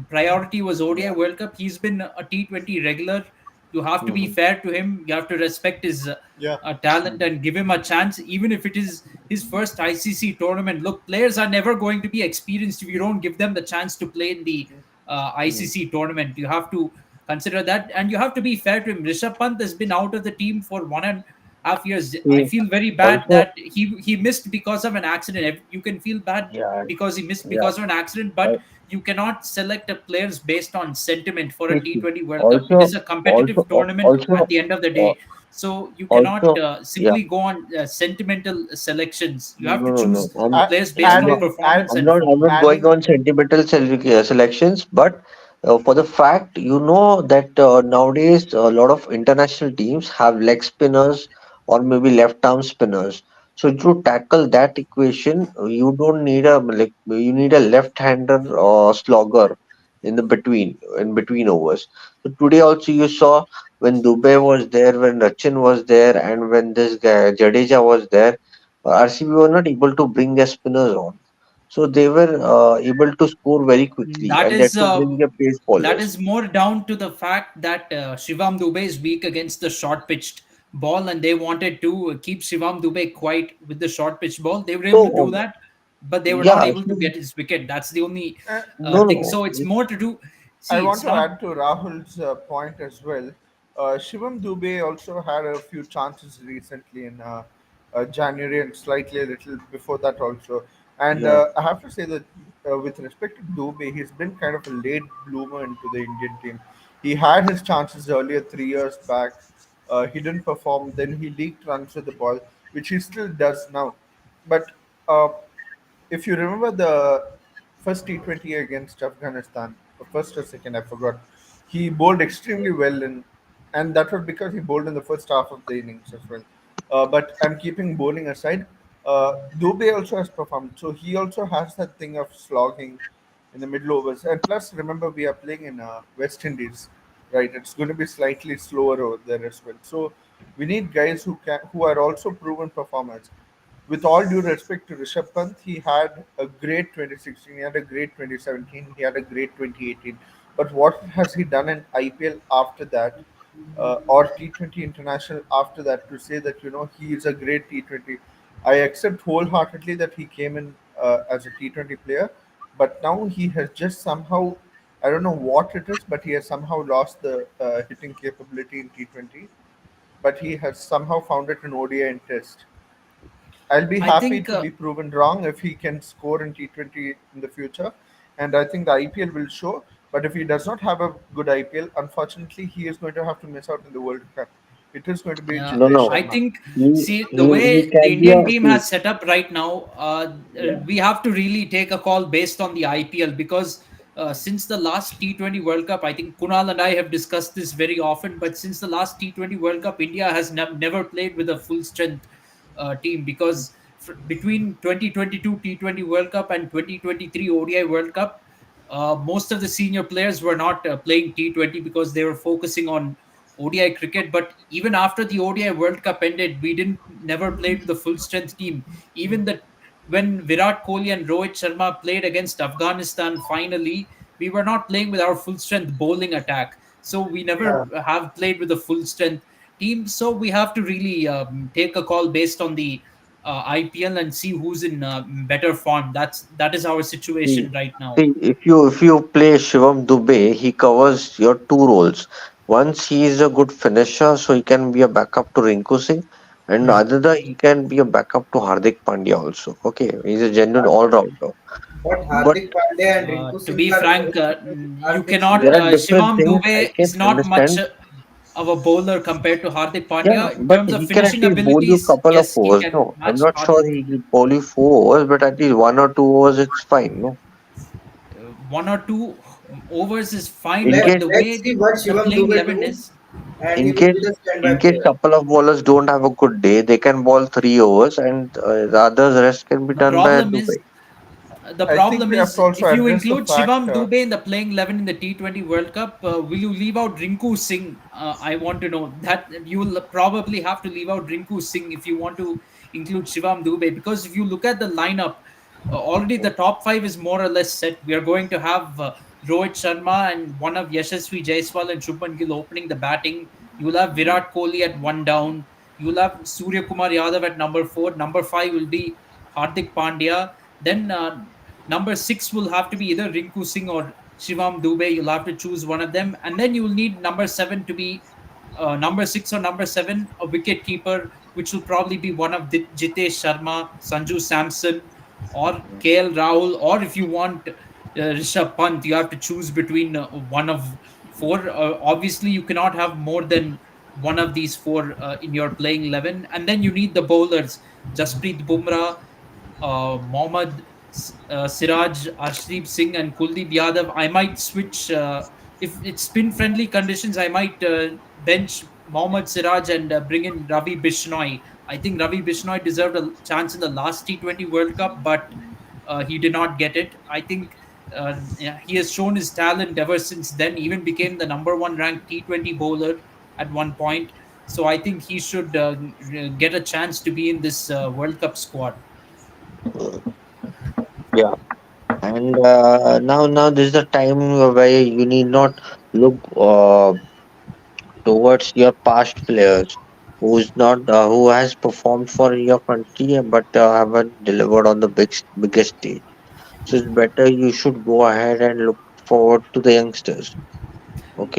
priority was ODI World Cup, he's been a T20 regular. You have to be Mhm. fair to him. You have to respect his Yeah. talent and give him a chance, even if it is his first ICC tournament. Look, players are never going to be experienced if you don't give them the chance to play in the Mhm. ICC tournament. You have to consider that, and you have to be fair to him. Rishabh Pant has been out of the team for 1.5 years. I See, feel very bad also, that he missed because of an accident. You can feel bad yeah, because he missed yeah. because of an accident, Uh, but you cannot select a players based on sentiment for a see, T20 World Cup. It also, is a competitive also, tournament at also, the end of the uh, day, so you cannot also, yeah. simply go on sentimental selections. You have No, to no, no. choose I, players based on I'm adding, performance and I'm form. not going adding, on sentimental selections, but for the fact that nowadays a lot of international teams have leg spinners or maybe left arm spinners. So to tackle that equation, you don't need you need a left-hander or slogger in between overs. So today also you saw when Dubey was there, when Rachin was there, and when this guy Jadeja was there, RCB were not able to bring their spinners on. So they were able to score very quickly That and they had is to bring their pace that bowlers. is more down to the fact that Shivam Dubey is weak against the short pitched ball, and they wanted to keep Shivam Dubey quiet with the short pitched ball. They were able to So, do that, but they were not yeah, able to so, get his wicket. That's the only uh, no, thing. no. So it's more to do. I See, want it's to not. add to Rahul's point as well. Shivam Dubey also had a few chances recently in January and slightly a little before that also. And Yeah. I have to say that with respect to Dubey, he's been kind of a late bloomer into the Indian team. He had his chances earlier 3 years back. He didn't perform. Then he leaked runs with the ball, which he still does now. But uh, if you remember the first T20 against Afghanistan, or first or second, I forgot, he bowled extremely well and that was because he bowled in the first half of the innings as well. But I'm keeping bowling aside. Dubey also has performed, so he also has that thing of slogging in the middle overs. And plus, remember we are playing in West Indies, right? It's going to be slightly slower over there as well. So we need guys who are also proven performers. With all due respect to Rishabh Pant, he had a great 2016, he had a great 2017, he had a great 2018. But what has he done in IPL after that, or T20 International after that, to say that he is a great T20? I accept wholeheartedly that he came in as a T20 player, but now he has just somehow, I don't know what it is, but he has somehow lost the hitting capability in T20. But he has somehow found it in ODI and Test. I'll be I happy think to be proven wrong if he can score in T20 in the future. And I think the IPL will show. But if he does not have a good IPL, unfortunately, he is going to have to miss out in the World Cup. It is going to be Yeah, No, Jitesh no. I Sharma. think, He, see, the he way the can be Indian a, team see, has set up right now, yeah. we have to really take a call based on the IPL, because since the last T20 World Cup, I think Kunal and I have discussed this very often, but since the last T20 World Cup, India has never played with a full strength team, because between 2022 T20 World Cup and 2023 ODI World Cup, most of the senior players were not playing T20 because they were focusing on ODI cricket. But even after the ODI World Cup ended, we didn't never played with a full strength team. Even the when Virat Kohli and Rohit Sharma played against Afghanistan finally, we were not playing with our full strength bowling attack. So we never Yeah. have played with a full strength team. So we have to really take a call based on the IPL and see who's in better form. That is our See, situation right now. see, if you play Shivam Dubey, he covers your two roles. Once he is a good finisher, so he can be a backup to Rinku Singh. And Hmm. other than he can be a backup to Hardik Pandya also. Okay, he's a genuine all-rounder. But But Hardik Pandya and Rinku To Singh be are frank, are you fixed cannot. there are players. different Shivam things I Dube can is not much understand. of a bowler compared to Hardik Yeah, Pandya in but terms of he can at finishing least bowl you abilities. couple of Yes, he overs. can No, I'm match not sure Hardik. he will bowl you 4 overs, but at least 1 or 2 overs, it's fine. No, 1 or 2 overs is fine, in Let but case the let's way see what the Shivam playing Dube 11 do, is, and he in will case be the in standby case player. couple of bowlers don't have a good day, they can bowl 3 overs, and the others rest can be the done by problem Dubai. is the I think problem we have is to also if you address the include fact. Shivam Dube in the playing 11 in the T20 World Cup, will you leave out Rinku Singh? I want to know that you will probably have to leave out Rinku Singh if you want to include Shivam Dube, because if you look at the lineup, already the top five is more or less set. We are going to have Rohit Sharma and one of Yashasvi Jaiswal and Shubman Gill opening the batting. You will have Virat Kohli at one down. You will have Surya Kumar Yadav at number four. Number five will be Hardik Pandya. Then number six will have to be either Rinku Singh or Shivam Dube. You'll have to choose one of them. And then you will need number seven to be number six or number seven, a wicket keeper, which will probably be one of Jitesh Sharma, Sanju Samson, or KL Rahul. Or if you want Rishabh Pant, you have to choose between one of four. Obviously, you cannot have more than one of these four in your playing 11. And then you need the bowlers: Jasprit Bumrah, Mohammad Siraj, Arshdeep Singh, and Kuldeep Yadav. I might switch if it's spin friendly conditions. I might bench Mohammad Siraj and bring in Ravi Bishnoi. I think Ravi Bishnoi deserved a chance in the last T20 World Cup, but he did not get it. I think yeah, he has shown his talent ever since then. Even became the number one ranked T20 bowler at one point. So I think he should get a chance to be in this World Cup squad. Yeah, and now this is the time where you need not look towards your past players who's not who has performed for your country but haven't delivered on the biggest stage. So it's better you should go ahead and look forward to the youngsters.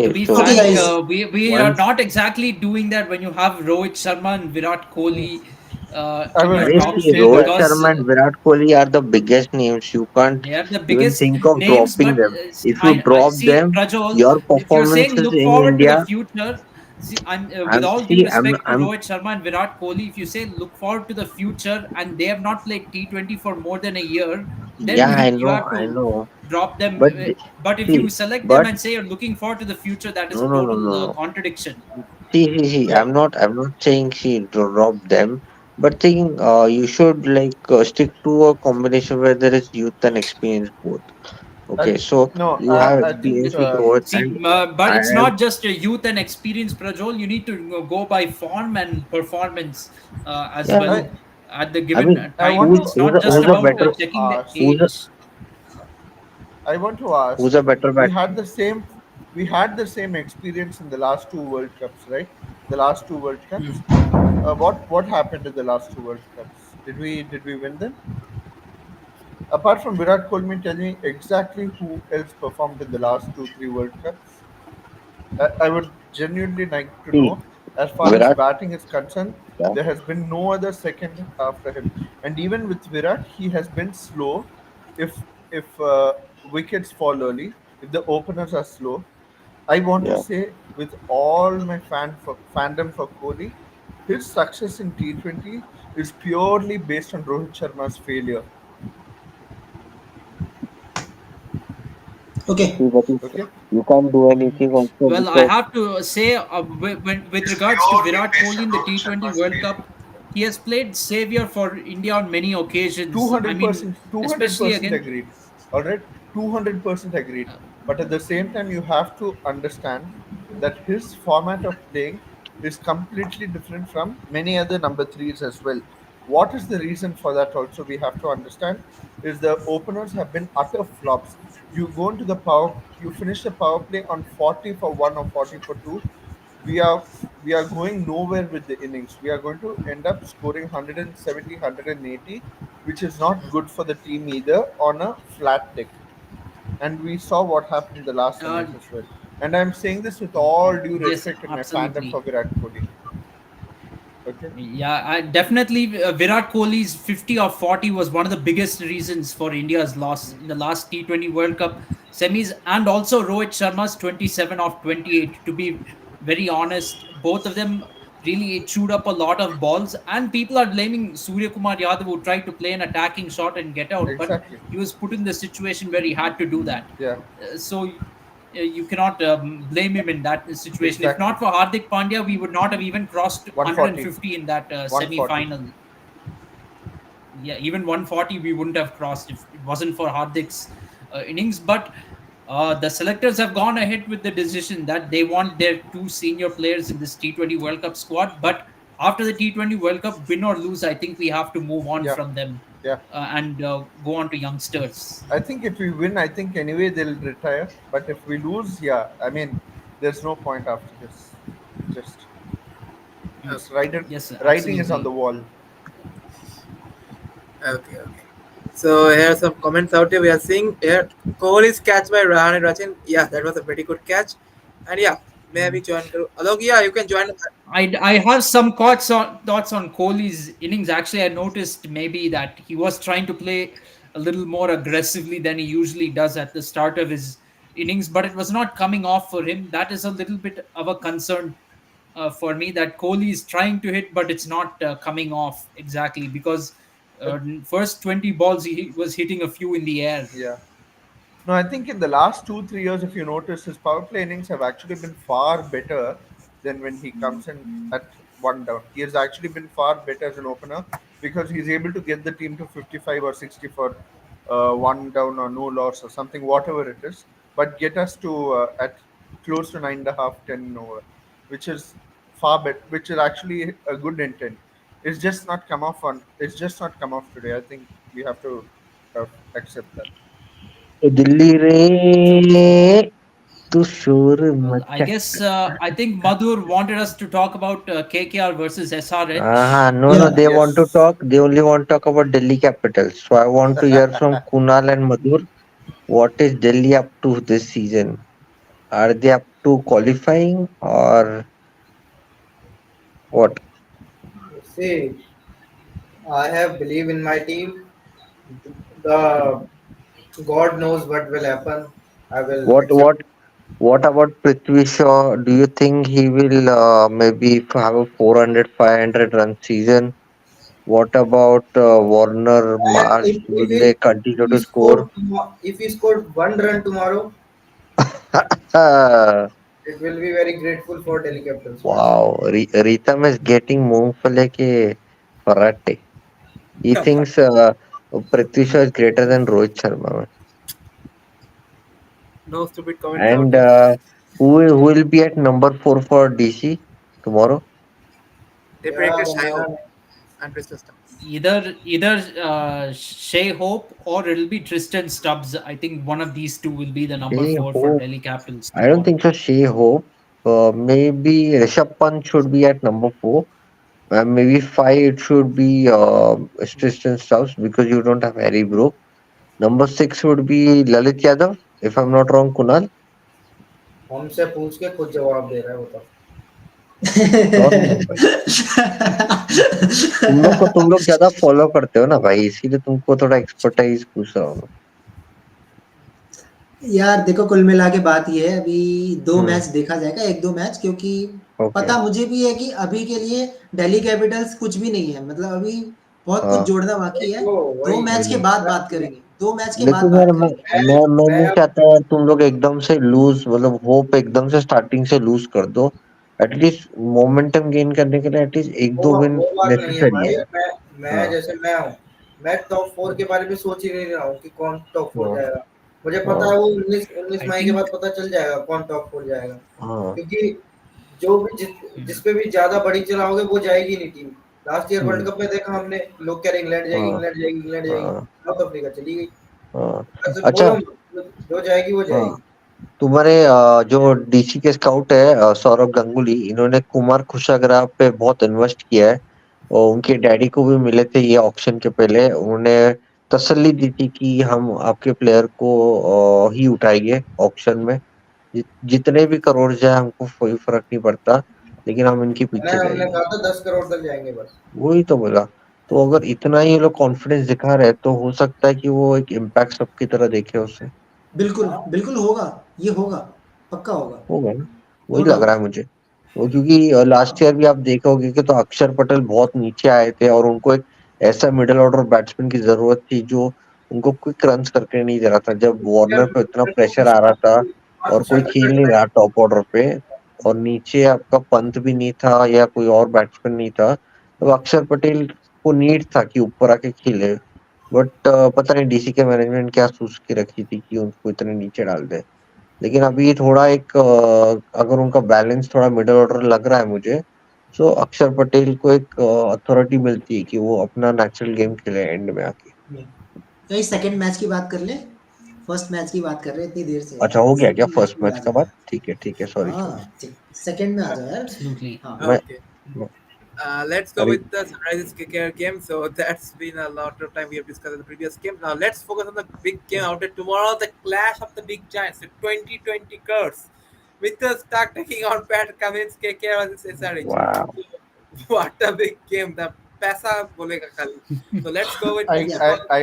To Okay, be so Okay, frank, guys. we are once not exactly doing that when you have Rohit Sharma and Virat Kohli I in was your I going to top see say four, Rohit that. because Sharma and Virat Kohli are the biggest names. You can't they are the even biggest think of names. dropping But them. If you I drop see, them, Prajol, your if you're saying performances look in forward to the India. future, see, and with I'm all due see. respect to I'm Rohit Sharma and Virat Kohli, if you say look forward to the future and they have not played T20 for more than a year, then yeah. you have I to know. drop them. But But if see, you select them but and say you're looking forward to the future, that is no, no, no, total no. contradiction. See. Yeah, I'm not saying she drop them, but saying you should like stick to a combination where there is youth and experience both. I, Okay, so no, you have I think experience with Rohit, See, and but I it's have not just a youth and experience, Prajol. You need to go by form and performance as yeah. well I at the I given mean, I time. want who's to It's not just I about want to checking the ask. who's a age. I want to ask. who's a better We bat? had the same. We had the same experience in the last two World Cups, right? The last two World Hmm. Cups. What happened in the last two World Cups? Did we win them? Apart from Virat Kohli, tell me exactly who else performed in the last two three World Cups. I would genuinely like to See, know. As far as Virat. batting is concerned, Yeah, there has been no other second after him. And even with Virat, he has been slow. If wickets fall early, if the openers are slow, I want to yeah. say with all my fandom for Kohli, his success in T20 is purely based on Rohit Sharma's failure. Okay. See, but Okay, you can't do anything also Well, I because have to say, with regards to Virat Kohli in the T20 World Cup, he has played savior for India on many occasions. I mean, 200%, two hundred especially percent again. agreed. All right, 200% agreed. But at the same time, you have to understand that his format of playing is completely different from many other number threes as well. What is the reason for that? Also, we have to understand is the openers have been utter flops. You go into the power, you finish the power play on 40 for one or 40 for two. We are going nowhere with the innings. We are going to end up scoring 170, 180, which is not good for the team either on a flat deck. And we saw what happened in the last Uh, innings as well. And I'm saying this with all due yes, respect and my fandom absolutely. for Virat Kohli. Okay. Yeah, definitely. Virat Kohli's 50 or 40 was one of the biggest reasons for India's loss in the last T20 World Cup semis, and also Rohit Sharma's 27 of 28. To be very honest, both of them really chewed up a lot of balls, and people are blaming Surya Kumar Yadav, who tried to play an attacking shot and get out, but Exactly. he was put in the situation where he had to do that. Yeah. So you cannot blame him in that situation. If Exactly. not for Hardik Pandya, we would not have even crossed 140. 150 in that 140. semi-final. Yeah, even 140 we wouldn't have crossed if it wasn't for Hardik's innings. But the selectors have gone ahead with the decision that they want their two senior players in this T20 World Cup squad. But after the T20 World Cup, win or lose, I think we have to move on Yeah. from them Yeah. and go on to youngsters. I think if we win, I think anyway they'll retire. But if we lose, yeah, I mean, there's no point after this. Just, Okay. just write it. Yes, Writing is on absolutely. the wall. Okay, okay. So here are some comments out here. We are seeing here Kohli's catch by Rahane Rachin. Yeah, that was a pretty good catch. And yeah, maybe join. Alok, yeah, you can join. I have some thoughts on Kohli's innings. Actually, I noticed maybe that he was trying to play a little more aggressively than he usually does at the start of his innings, but it was not coming off for him. That is a little bit of a concern for me, that Kohli is trying to hit, but it's not coming off exactly, because first 20 balls he was hitting a few in the air. Yeah. No, I think in the last 2 3 years, if you notice, his power play innings have actually been far better than when he comes in at one down. He has actually been far better as an opener because he's able to get the team to 55 or 60 for one down or no loss or something, whatever it is, but get us to at close to 9.5, 10 over, which is far better, which is actually a good intent. It's just not come off on. It's just not come off today. I think we have to accept that. Delhi रे तू शोर Well, I मचा guess I think Madhur wanted us to talk about KKR versus SRH. no, no, Yeah. they want to Yes. talk. They only want to talk about Delhi Capitals. So I want to hear from Kunal and Madhur. What is Delhi up to this season? Are they up to qualifying or what? See, I have believe in my team. The God knows what will happen. I will What accept. what what about Prithvi Shaw? Do you think he will maybe have a 400, 500 run season? What about Warner And Marsh? if Will they continue he to score? scored if he scored 1 run tomorrow, Uh, it will be very grateful for Delhi Capitals fans. wow, Ritam is getting मूंगफली के पराठे. He thinks Prithvi Shaw is greater than Rohit Sharma. Man. No stupid comments out And here. who will be at number 4 for DC tomorrow? They Yeah, predicted the Shai Hope man. and Crystal Stars. Either Shea Hope or it'll be Tristan Stubbs. I think one of these two will be the number Shea 4 for Hope. Delhi Capitals I don't tomorrow. think so. Shea Hope. Maybe Rishabh Pant should be at number 4. Maybe 5 it should be Tristan Stubbs because you don't have Harry Brook. Number 6 would be Lalit Yadav, if I'm not wrong, Kunal. हमसे पूछ के खुद जवाब दे रहा है वो तो. और तुम लोग ज्यादा फॉलो करते हो ना भाई, इसीलिए तुमको थोड़ा एक्सपर्टाइज पूछ रहा हूँ. यार देखो, कुल मिला के बात ये है, अभी 2 हम्म, मैच देखा जाएगा, 1-2 मैच, क्योंकि ओके. पता मुझे भी है कि अभी के लिए दिल्ली कैपिटल्स कुछ भी नहीं है, मतलब अभी बहुत कुछ हाँ, जोड़ना बाकी है। देखो 2 वही मैच के हम्म. बाद बात करेंगे, 2 मैच के बाद लेकिन यार बात करेंगे। मैं मैं नहीं अब चाहता तुम लोग एकदम से लूज, मतलब होप एकदम से स्टार्टिंग से लूज कर दो. एटलीस्ट मोमेंटम गेन करने के लिए एटलीस्ट एक दो विन वो बात नहीं है नेसेसरी भाई. है. मैं हाँ, जैसे मैं हूँ. मैं टॉप 4 के बारे में सोच ही नहीं रहा हूँ कि कौन टॉप 4 हाँ, जाएगा. मुझे पता हाँ, है वो 19 I मई के बाद think पता चल जाएगा कौन टॉप 4 जाएगा. हाँ. क्योंकि जो भी जिस पे भी ज्यादा बड़ी चलाओगे वो जाएगी नहीं टीम. लास्ट ईयर वर्ल्ड हम्म, कप में देखा हमने, लोग कह रहे इंग्लैंड जाएगी, हाँ, इंग्लैंड जाएगी, इंग्लैंड जाएगी. हाँ, साउथ अफ्रीका चली गई. हाँ. ऐसे अच्छा. बोलो मत, जो जाएगी वो हाँ, जाएगी. तुम्हारे जो डीसी के स्काउट है सौरभ गांगुली, इन्होंने कुमार कुशाग्रा पे बहुत इन्वेस्ट किया है और उनके डैडी को भी मिले थे ये ऑक्शन के पहले. उन्होंने तसल्ली दी थी कि हम आपके प्लेयर को ही उठाएंगे ऑक्शन में. जितने भी करोड़ जाए हमको कोई फर्क नहीं पड़ता. लेकिन हम इनके पीछे मैंने हमने जाएंगे। कहा था 10 करोड़ तक जाएंगे बस। वही तो बोला। तो अगर इतना ही ये लोग कॉन्फिडेंस दिखा रहे हैं तो हो सकता है कि वो एक इम्पैक्ट सबकी तरह देखे उसे। बिल्कुल बिल्कुल होगा, ये होगा, पक्का होगा, होगा ना, नो वही लग रहा डाउट। है मुझे। वो क्योंकि लास्ट ईयर भी आप देखोगे कि तो अक्षर पटेल बहुत नीचे आए थे और उनको एक ऐसा मिडिल ऑर्डर बैट्समैन की जरूरत थी जो उनको क्विक रन्स करके नहीं दे रहा था जब वार्नर पे इतना प्रेशर आ रहा था और कोई खेल नहीं रहा टॉप ऑर्डर पे, और नीचे आपका पंत भी नहीं था या कोई और बैट्समैन नहीं था, तो अक्षर पटेल को नीड था कि ऊपर आके खेले। बट पता नहीं डीसी के मैनेजमेंट क्या सोच के रखी थी कि उनको इतने नीचे डाल दे। लेकिन अभी थोड़ा एक अगर उनका बैलेंस थोड़ा मिडल ऑर्डर लग रहा है मुझे, सो अक्षर पटेल को एक अथॉरिटी मिलती है कि वो अपना नेचुरल गेम खेले एंड में आके। यही सेकंड मैच की बात कर ले, फर्स्ट मैच की बात कर रहे हैं इतनी देर से, अच्छा हो गया क्या सेकंड मैच फर्स्ट की मैच आ का जाओ। बात? ठीक है, सॉरी सॉरी। हाँ ठीक, सेकंड में आ जाओ यार। Absolutely. हाँ मैं Okay. Let's go अरे with the Sunrisers KKR game. So that's been a lot of time we have discussed in the previous game. Now let's focus on the big game out there tomorrow, the clash of the big giants, the 2020 curse. With the Stark taking on Pat Cummins, KKR versus SRH. वाह, What a big game. The Pesa bolega khali. So let's go with I, या I, all. I,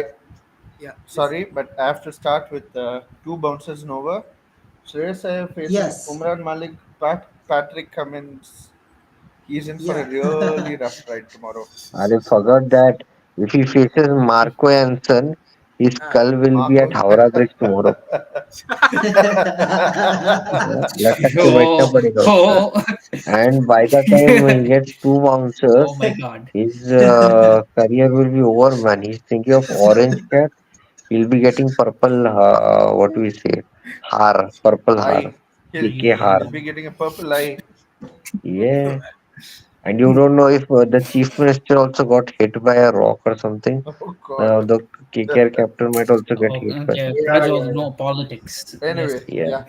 Yeah, please. sorry, but I have to start with two bouncers and over. Shreyas Iyer facing yes Umran Malik, Patrick Cummins. He's in for या a really rough ride tomorrow. I forgot that if he faces Marco Jansen, his Ah, skull will be at Marco. Howrah Bridge tomorrow. लटक के बैठना Oh, पड़ेगा उसको। oh, And by the time he gets two bouncers, oh my God. his career will be over, man. He's thinking of orange cap. He'll be getting purple, what do we say? Har, purple har, Eye. He'll, KK har. he'll be getting a purple eye. Yeah. And you don't know if the chief minister also got hit by a rock or something. Oh, God. The KKR captain might also get Oh, hit by okay. something. Yeah, That's all. yeah, No yeah. politics. Yes. Anyway, Yeah. yeah.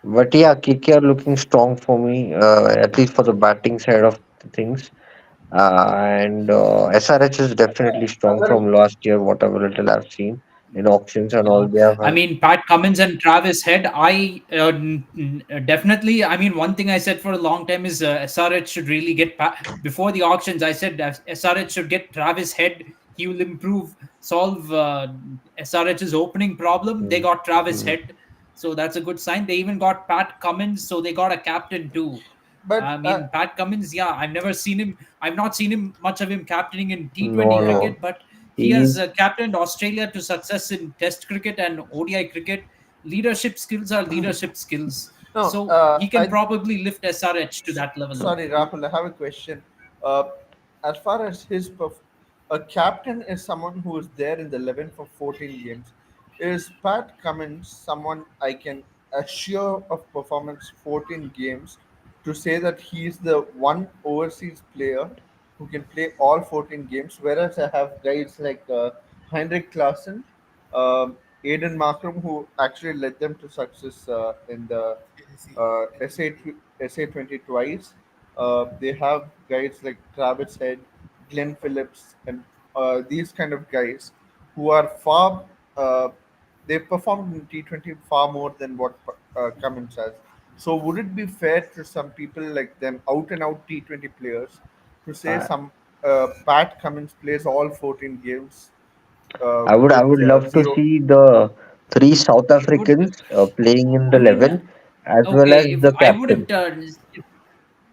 But yeah, KKR looking strong for me, at least for the batting side of the things. And SRH is definitely strong अगर from last year, whatever little I've seen in auctions and all Yeah, they have I had. mean Pat Cummins and Travis Head. Definitely. I mean, one thing I said for a long time is SRH should really get before the auctions. I said SRH should get Travis Head. He will improve, solve SRH's opening problem. They Mm, got Travis mm. Head, so that's a good sign. They even got Pat Cummins, so they got a captain too. I But mean, Pat Cummins, yeah, I've never seen him. I've not seen him much of him captaining in No, T20 no. cricket, but he has He's captained Australia to success in Test cricket and ODI cricket. Leadership skills are leadership skills. no, So he can I probably lift SRH to that level. sorry, Rahul, I have a question. Uh, as far as a captain is someone who is there in the 11 for 14 games. Is Pat Cummins someone I can assure of performance 14 games to say that he is the one overseas player who can play all 14 games? Whereas I have guys like Heinrich Klaassen, Aiden Markram, who actually led them to success in the SA 20 twice. They have guys like Travis Head, Glenn Phillips, and these kind of guys who are far. They performed in T20 far more than what Cummins has. So would it be fair to some people like them, out and out T20 players, to say I, some Pat Cummins plays all 14 games I with would love to zero? see the three South It would. Africans playing in the I mean, 11 as well as okay. If the I captain. wouldn't,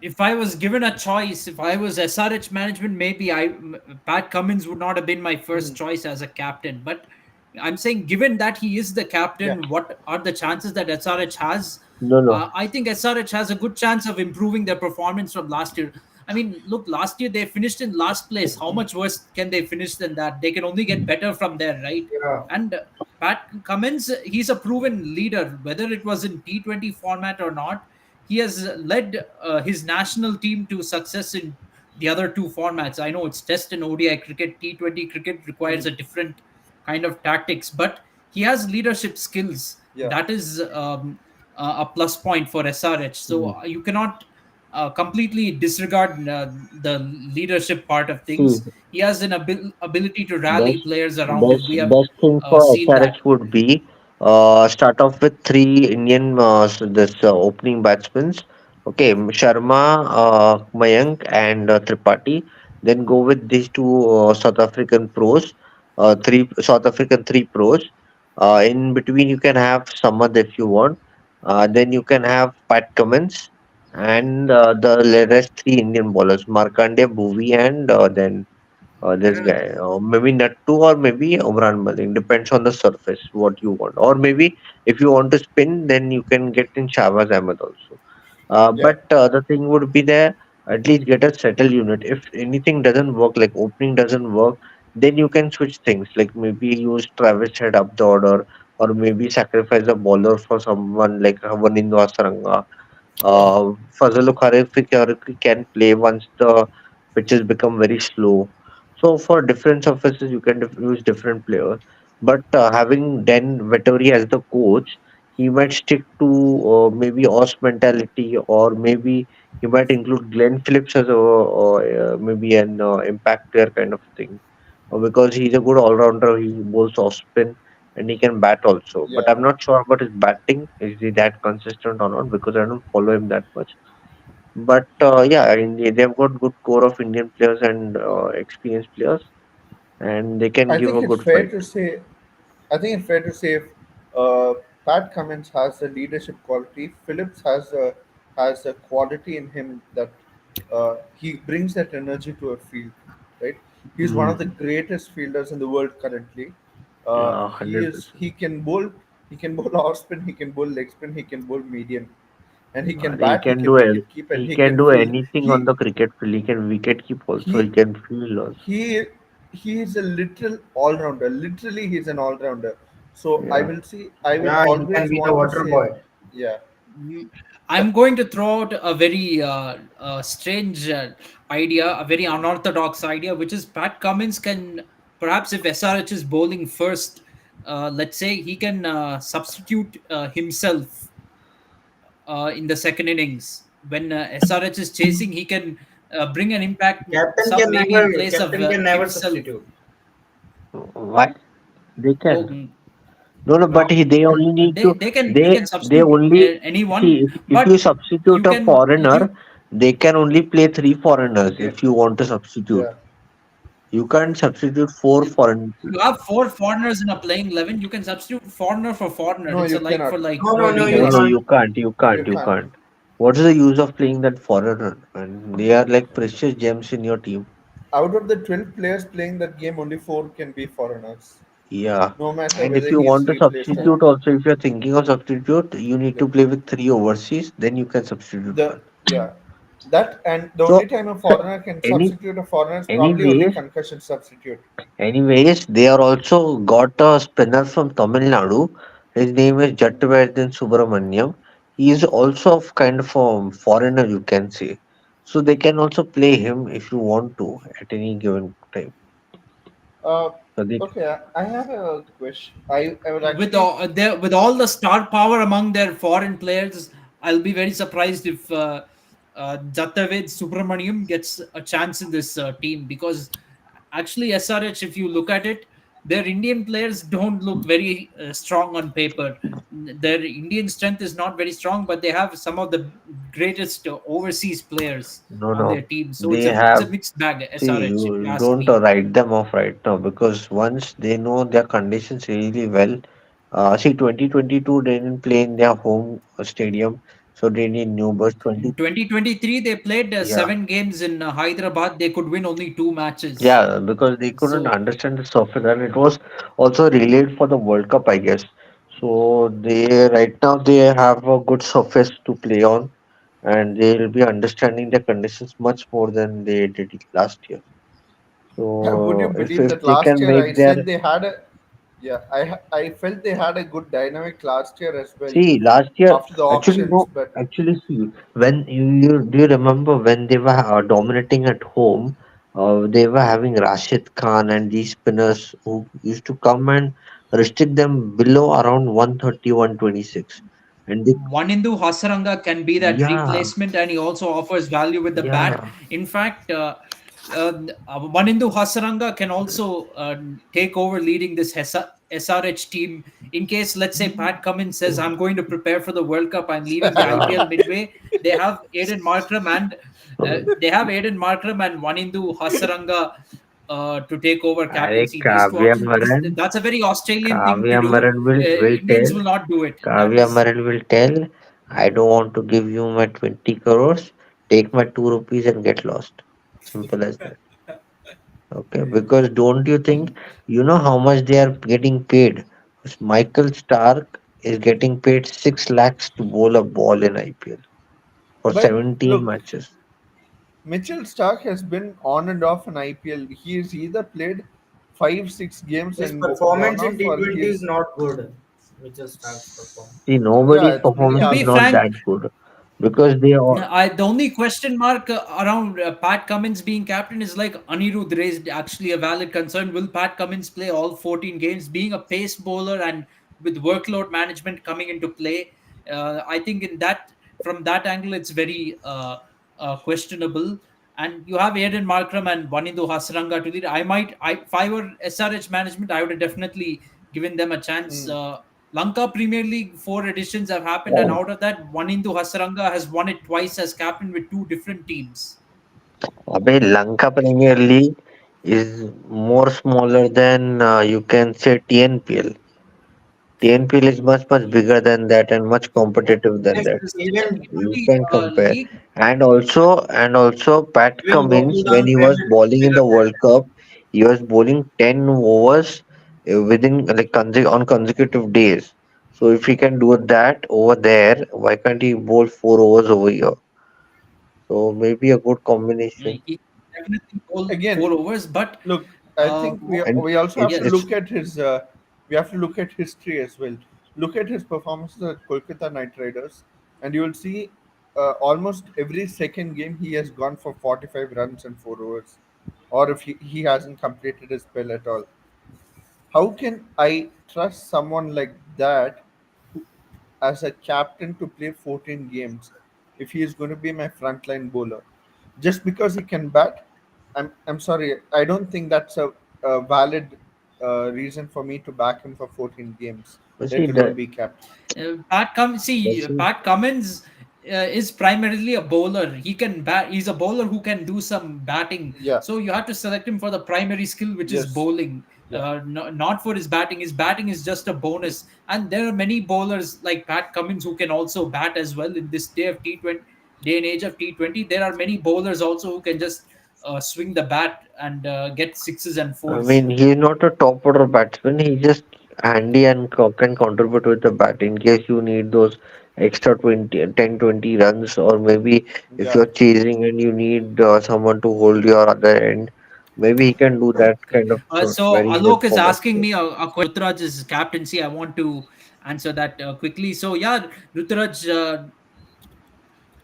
if I was given a choice, if I was SRH management, maybe Pat Cummins would not have been my first Mhm. choice as a captain. But I'm saying, given that he is the Yeah. captain, what are the chances that SRH has? No, no. I think SRH has a good chance of improving their performance from last year. I mean, look, last year they finished in last place. How much worse can they finish than that? They can only get better from there, right? Yeah. And Pat Cummins, he's a proven leader, whether it was in T20 format or not. He has led his national team to success in the other two formats. I know it's Test and ODI cricket. T20 cricket requires a different kind of tactics, but he has leadership skills. Yeah. That is a plus point for SRH. So Mm. you cannot completely disregard the leadership part of See, things. He has an ability to rally best players around him. We have best thing for seen that. SRH would be start off with three Indian this opening batsmen. Okay, Sharma, Mayank, and Tripathi. Then go with these two South African pros, three South African three pros. In between, you can have Samad if you want. Then you can have Pat Cummins and the rest three Indian bowlers: Markandeya, Bhuvi, and then this Mm, guy, maybe Nattu or maybe Umran Malik. Depends on the surface what you want. Or maybe if you want to spin, then you can get in Shahbaz Ahmed also. Yeah, But the thing would be there, at least get a settle unit. If anything doesn't work, like opening doesn't work, then you can switch things. Like maybe use Travis Head up the order, or maybe sacrifice a bowler for someone like Havanindo Asaranga. Fazal Kharif can play once the pitches become very slow. So for different surfaces, you can use different players. But having Dan Vettori as the coach, he might stick to maybe Oz mentality, or maybe he might include Glenn Phillips as a maybe an impact player kind of thing. Because he's a good all rounder, he bowls off spin and he can bat also. But yeah. I'm not sure about his batting. Is he that consistent or not? Because I don't follow him that much. But yeah, I mean, they've got good core of Indian players and experienced players, and they can I give think a it's good fair fight. to say I think it's fair to say if Pat Cummins has the leadership quality, Phillips has a quality in him that he brings that energy to a field, right? He's one of the Mm, greatest fielders in the world currently. yeah, He hundred is percent. he can bowl off spin, he can bowl leg spin, he can bowl medium, and he can He bat, he can can do wicket keep, and he he can can do field. anything on He the cricket field. He can wicket keep also. He he can field also. he he is a literal all rounder. Literally, he's an all rounder. So Yeah. I will yeah, he can always be the want to water say, boy. yeah, Mm, the, I'm going to throw out a very strange idea, a very unorthodox idea, which is Pat Cummins can perhaps, if SRH is bowling first, let's say he can substitute himself in the second innings. When SRH is chasing, he can bring an impact, sub maybe in place of Captain can never himself. substitute. Why they Oh, can? No, no, but no, they only need to. they can They substitute only anyone, see if you but substitute you a can foreigner, you they can only play three foreigners again, if you want to substitute. yeah. You can't substitute four you foreign. you have four foreigners in a playing 11. You can substitute foreigner for foreigner. No, It's a you like for cannot. like No, no, no, No, you no, Rodriguez. can't. you can't. You You can't. You can't. can't. What is the use of playing that foreigner? And they are like precious gems in your team. Out of the 12 players playing that game, only four can be foreigners. Yeah. No matter And if whether you he is want to replaced or not. substitute also, if you're thinking of substitute, you need Yeah. to play with three overseas, then you can substitute The one. yeah. That and the only So, time a foreigner can any substitute a foreigner is probably only anyways, concussion substitute. they are also got a spinner from Tamil Nadu. His name is Jattavardhan Subramaniam. He is also of kind of a foreigner, you can say. So they can also play him if you want to at any given time. Uh, So they okay, I have a question. I will With actually all with all the star power among their foreign players, I'll be very surprised if Jataved Subramaniam gets a chance in this team, because actually SRH, if you look at it, their Indian players don't look very strong on paper. Their Indian strength is not very strong, but they have some of the greatest overseas players no, on their no. team. So They it's a have. mixed bag, See, SRH, if you you ask don't me. write them off right now because once they know their conditions really well, see, 2022 they didn't play in their home stadium, so they need new bus In 20. 2023, they played Yeah, 7 games in Hyderabad. They could win only 2 matches. yeah, because they couldn't So understand the surface, and it was also relayed for the World Cup, I guess. So they right now they have a good surface to play on, and they'll be understanding the conditions much more than they did last year. would you So if believe if that they last can year make I their said they had a yeah I felt they had a good dynamic last year as well See, last year, after the actually, auctions, no, but actually, see, when do you remember when they were dominating at home, they were having Rashid Khan and these spinners who used to come and restrict them below around 130, 126. And they, Wanindu Hasaranga can be that yeah, replacement, and he also offers value with the bat. yeah, In fact, Manindu Hasaranga can also take over leading this SRH team in case, let's say, Pat Cummins says, I'm going to prepare for the World Cup, I'm leaving the IPL midway. They have Aiden Markram and Manindu Hasaranga to take over अरे captaincy. These two Kavya options, मरन that's a very Australian thing to Kavya do. मरन will Indians tell will not do it. Kavya That's Maran will tell, I don't want to give you my 20 crores, take my 2 rupees and get lost. Simple as that. Okay, because don't you think you know how much they are getting paid? Michael Stark is getting paid 6 lakhs to bowl a ball in IPL for But 17 look, matches. Mitchell Stark has been on and off in IPL. He's either played 5, 6 games His and gone performance in off, or T20 is he's not good. Mitchell Stark's performance. See, yeah, nobody's it's very performance to is be not average. frank. that good because they all. The only question mark around Pat Cummins being captain is like Anirudh raised actually a valid concern. Will Pat Cummins play all 14 games? Being a pace bowler and with workload management coming into play, I think in that from that angle it's very questionable. And you have Aiden Markram and Vanindu Hasaranga to lead. If I were SRH management, I would have definitely given them a chance. Mm. Lanka Premier League, 4 editions have happened, and out of that, Vanindu Hasaranga has won it twice as captain with two different teams. Abe, Lanka Premier League is more smaller than you can say TNPL. TNPL is much bigger than that and much competitive than Yes, that. yes, It's a You T20 can compare. league. And also Pat even Cummins when Gokulam he Premier was bowling in League the World Cup, he was bowling 10 overs within like on consecutive days. So if he can do that over there, why can't he bowl 4 overs over here? So maybe a good combination. He definitely bowled Again, 4 overs, but look, I uh, think we And we also have to yes, it's look at his we have to look at history as well. Look at his performances at Kolkata Knight Riders, and you will see almost every second game he has gone for 45 runs and 4 overs, or if he hasn't completed his spell at all. How can I trust someone like that as a captain to play 14 games if he is going to be my frontline bowler? Just because he can bat, I'm sorry, I don't think that's a valid reason for me to back him for 14 games, see let alone that be captain. that's Pat Cummins is primarily a bowler. He can bat. He's a bowler who can do some batting. Yeah, So you have to select him for the primary skill, which is yes, bowling, yeah. not for his batting. His batting is just a bonus. And there are many bowlers like Pat Cummins who can also bat as well in this day and age of T20. There are many bowlers also who can just swing the bat and get sixes and I fours. mean, he's not a top order batsman. He's just handy and can contribute with the bat in case you need those extra 10, 20 runs, or maybe if Yeah, you're chasing and you need someone to hold your other end, maybe he can do that Okay. kind of So very good Alok is form of asking play. me a question. Rutraj's captaincy. I want to answer that quickly. So yeah, Rutraj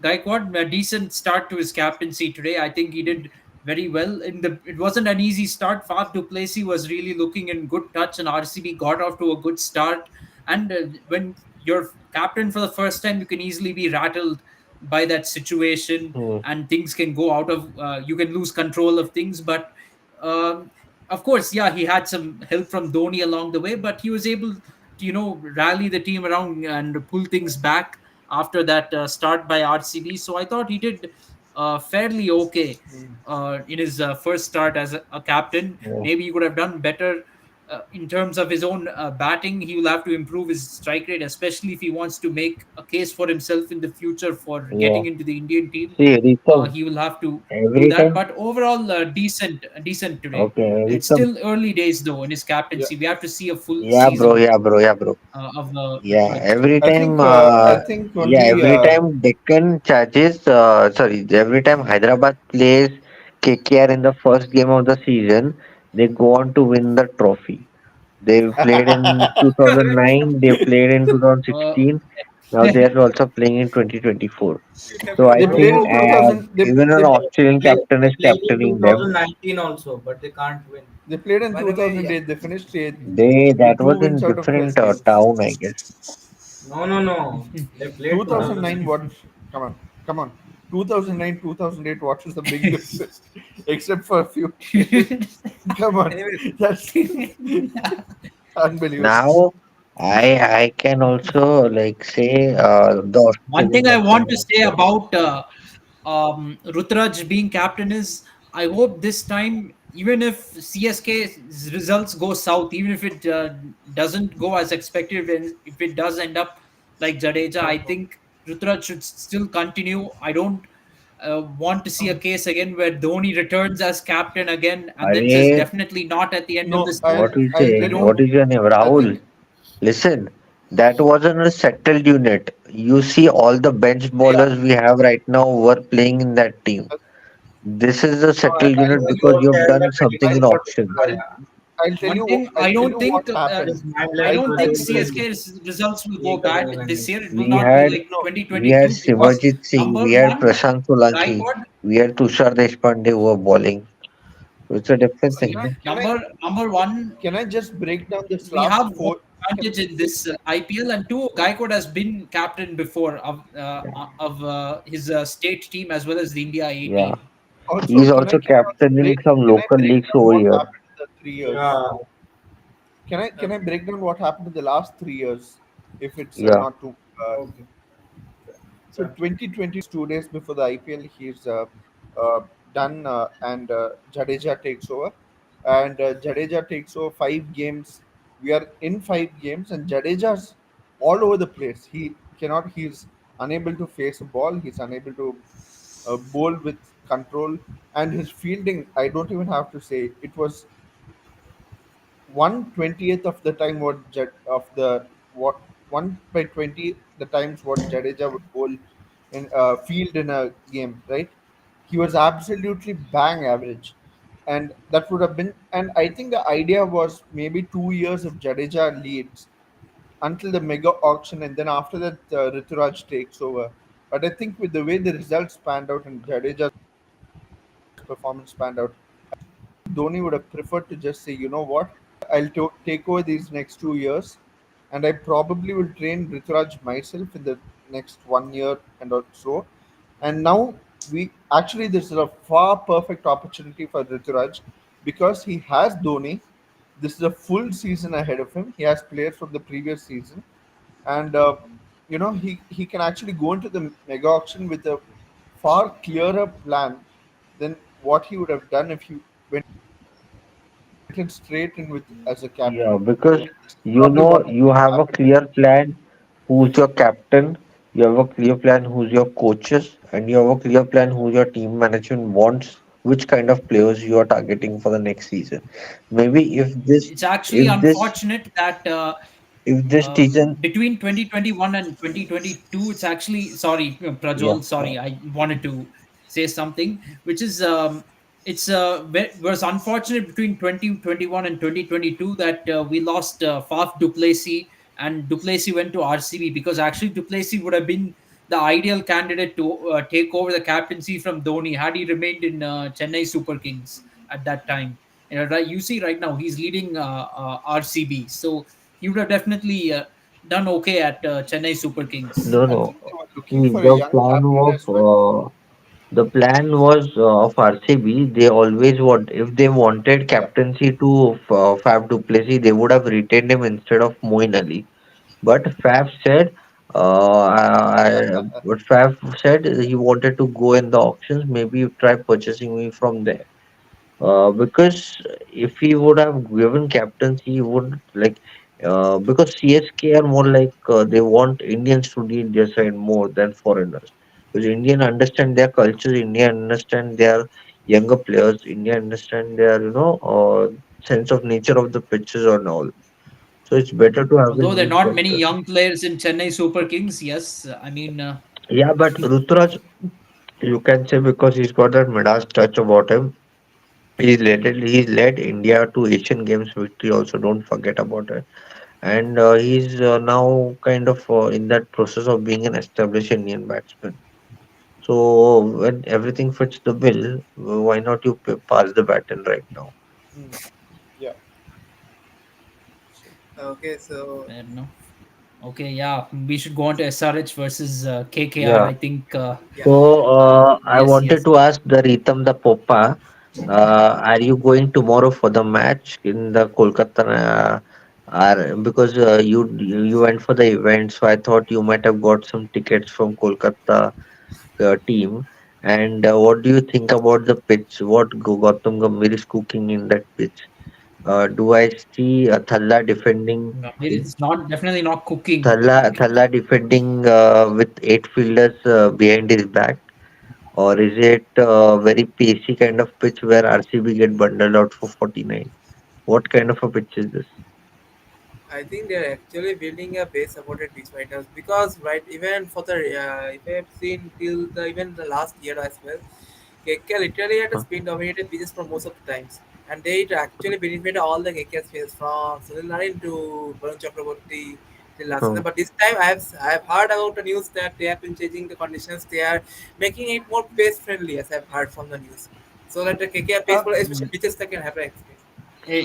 Gaikwad, a decent start to his captaincy today. I think he did very well. It wasn't an easy start. Faf du Plessis was really looking in good touch, and RCB got off to a good start. And when you're captain for the first time, you can easily be rattled by that situation, Hmm. and things can go out of. You can lose control of things, but um, of course, yeah, he had some help from Dhoni along the way, but he was able to rally the team around and pull things back after that start by RCB. So I thought he did fairly okay in his first start as a captain. Yeah. Maybe he could have done better in terms of his own batting. He will have to improve his strike rate, especially if he wants to make a case for himself in the future for Yeah. getting into the Indian team. See, Rishabh, He will have to do every that. time. But overall, decent today. Okay, It's Rishabh. still early days though in his yeah. captaincy. We have to see a full Yeah, bro. season Yeah, bro. Yeah, bro. of Yeah, Ruturaj. every time, I think yeah, only every time Deccan charges, sorry, every time Hyderabad plays KKR in the first game of the season, they go on to win the trophy. They played in 2009, they played in Uh, 2016, now they are also playing in 2024. So I they No, played think in no. 2000. even an Australian captain They is played in captaining them. 2019 also, but they can't win. They played in By the way, yeah. 2008. They finished eighth That with two was wins in out of 12 different games. town, I guess. No, no, no. They played Two thousand 2009. nine. What? Come on, come on. 2009, 2008, what is the big difference? Except for a few players. Come on. Anyways, That's unbelievable. Now, I can also like say the One Australian thing I want to national say team. about Rutraj being captain is I hope this time, even if CSK's results go south, even if it doesn't go as expected, and if it does end up like Jadeja, I think Rutraj should still continue. I don't want to see a case again where Dhoni returns as captain again and then says Arey, definitely not at the end of the No, season. what we I'll say? I tell you. don't. What is your name? I Rahul. think Listen, that wasn't a settled unit. You see, all the bench yeah. bowlers we have right now were playing in that team. This is a No, settled I'll unit tell you because what, you have Shahid, done I'm waiting something I'll in for auction. Rutraj. I'll I'll tell One you. thing I I'll tell don't you think what happened. This mindless I I'll don't tell think project you. will CSK's results will ये go करेगा bad नहीं. this year. It will We not be had like No, we had 2022 because Shivajeet Singh, number we had one, Prashant Solanki, Gaikwad, we had Tushar Deshpande who were bowling. It's a different can thing. I No? can I number one, can I just break down this we last have home four? Can, advantage in this IPL, and two, Gaikwad has been captain before of his state team as well as the India A Yeah. team. also, He's also can I also captaining break some can I local break leagues down over what here. happened in the 3 years? Yeah. Can I break down what happened in the last 3 years? If it's Yeah. not too. Okay. So 2022, 2 days before the IPL, he's uh, done, and Jadeja takes over, and Jadeja takes over 5 games. We are in 5 games, and Jadeja's all over the place. He cannot. He's unable to face a ball. He's unable to bowl with control, and his fielding. I don't even have to say it was 1/20th of the time of the what 1/20 the times what Jadeja would bowl in field in a game, right? He was absolutely bang average, and that would have been. And I think the idea was maybe 2 years of Jadeja leads until the mega auction, and then after that Rituraj takes over. But I think with the way the results panned out and Jadeja's performance panned out, Dhoni would have preferred to just say, you know what, take over these next 2 years, and I probably will train Rituraj myself in the next 1 year and or so. And now we actually this is a far perfect opportunity for Rituraj because he has Dhoni. This is a full season ahead of him. He has players from the previous season, and he can actually go into the mega auction with a far clearer plan than what he would have done if he went in straight in with as a Yeah, captain. because And this is you probably know what you have a happened. clear plan who's your captain, you have a clear plan who's your coaches, and you have a clear plan who your team management wants, which kind of players you are targeting for the next season. Maybe It's actually if this unfortunate that if this season, between 2021 and 2022, it's actually sorry, yeah, Prajwal. Sorry, I wanted to say something, which is it's was unfortunate between 2021 and 2022 that we lost Faf Duplessis and Duplessis went to RCB because actually Duplessis would have been the ideal candidate to take over the captaincy from Dhoni had he remained in Chennai Super Kings at that time. Right, you see right now he's leading RCB, so he would have definitely done okay at Chennai Super Kings. no, I no. think they were looking See, for a young captain as well. the plan was of RCB. They always want if they wanted Yeah. captaincy to Faf Duplessis, they would have retained him instead of Moeen Ali. But Faf said, but Faf said he wanted to go in the auctions. Maybe try purchasing me from there. Because if he would have given captaincy, he would like because CSK are more like they want Indians to lead their side more than foreigners. Because Indian understand their culture, India understand their younger players, India understand their sense of nature of the pitches and all. So it's better to have a Although there are new not many captain. young players in Chennai Super Kings, yes, I mean Yeah, but Ruturaj, you can say because he's got that Midas touch about him. He's led India to Asian Games victory also. Don't forget about it. And he's now kind of in that process of being an established Indian batsman. So when everything fits the bill, why not you pass the baton right now? Mm, yeah. okay, so fair enough. Okay, yeah, we should go on to SRH versus KKR. Yeah. I think. Yeah. So I Yes, wanted yes. to ask the Ritam the Popa, are you going tomorrow for the match in the Kolkata? Are because you went for the event, so I thought you might have got some tickets from Kolkata team. And what do you think about the pitch? What Gautam Gambhir is cooking in that pitch? Do I see Thalla defending? Gambhir is not definitely not cooking. Thalla defending with eight fielders behind his back, or is it a very pacey kind of pitch where RCB get bundled out for 49? What kind of a pitch is this? I think they're actually building a base supported beach right now because right even for the if I have seen till the even the last year as well, KK literally had a Huh? spin dominated beaches for most of the times, and they actually benefited all the KK players from Sunil Narine to Varun Chakraborty till last Huh. season. But this time I have heard about the news that they have been changing the conditions. They are making it more pace friendly, as I've heard from the news, so that the KK pace Uh, for Mm, especially pitches that can happen. Okay,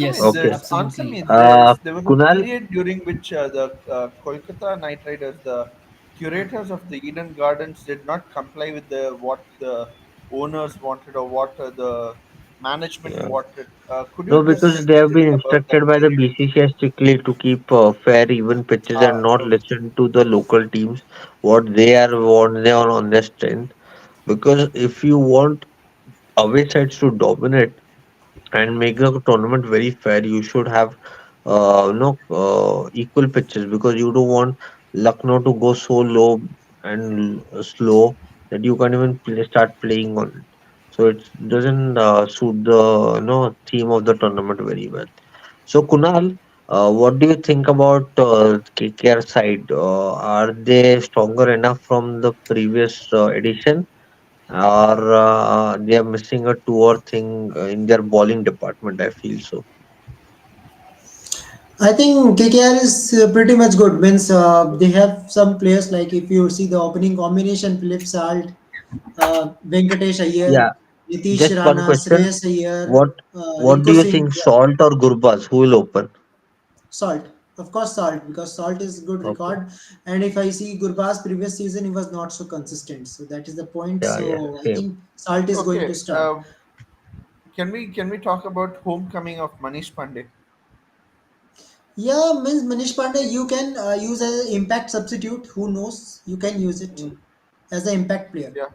yes, okay. Answer absolutely. me Uh, this. There was a Kunal, period during which the Kolkata Knight Riders, the curators of the Eden Gardens, did not comply with the what the owners wanted or what the management yeah. wanted. Could you No, just because tell they me have been this about that instructed by the period? BCCI strictly to keep fair, even pitches and not Okay. listen to the local teams what they are want they are on their strength. Because if you want away sides to dominate and make the tournament very fair, you should have equal pitches because you don't want Lucknow to go so low and slow that you can't even start playing on it. So it doesn't suit the theme of the tournament very well. So Kunal, what do you think about KKR side? Are they stronger enough from the previous edition, or they are missing a two or thing in their bowling department? I feel so. I think KKR is pretty much good. Means they have some players like if you see the opening combination: Philip Salt, Venkatesh Yeah, Iyer, Nitish just one Rana, question. Shreyas Iyer, What what do Rinku you Singh. think, Yeah, Salt or Gurbaz? Who will open? Salt. Of course, Salt because Salt is good Okay. record. And if I see Gurbaz previous season, he was not so consistent. So that is the point. Yeah, yeah, So I same. think Salt is going to Okay. start. Can we talk about homecoming of Manish Pandey? Yeah, means Manish Pandey, you can use as an impact substitute. Who knows? You can use it Mm, as an impact player. yeah.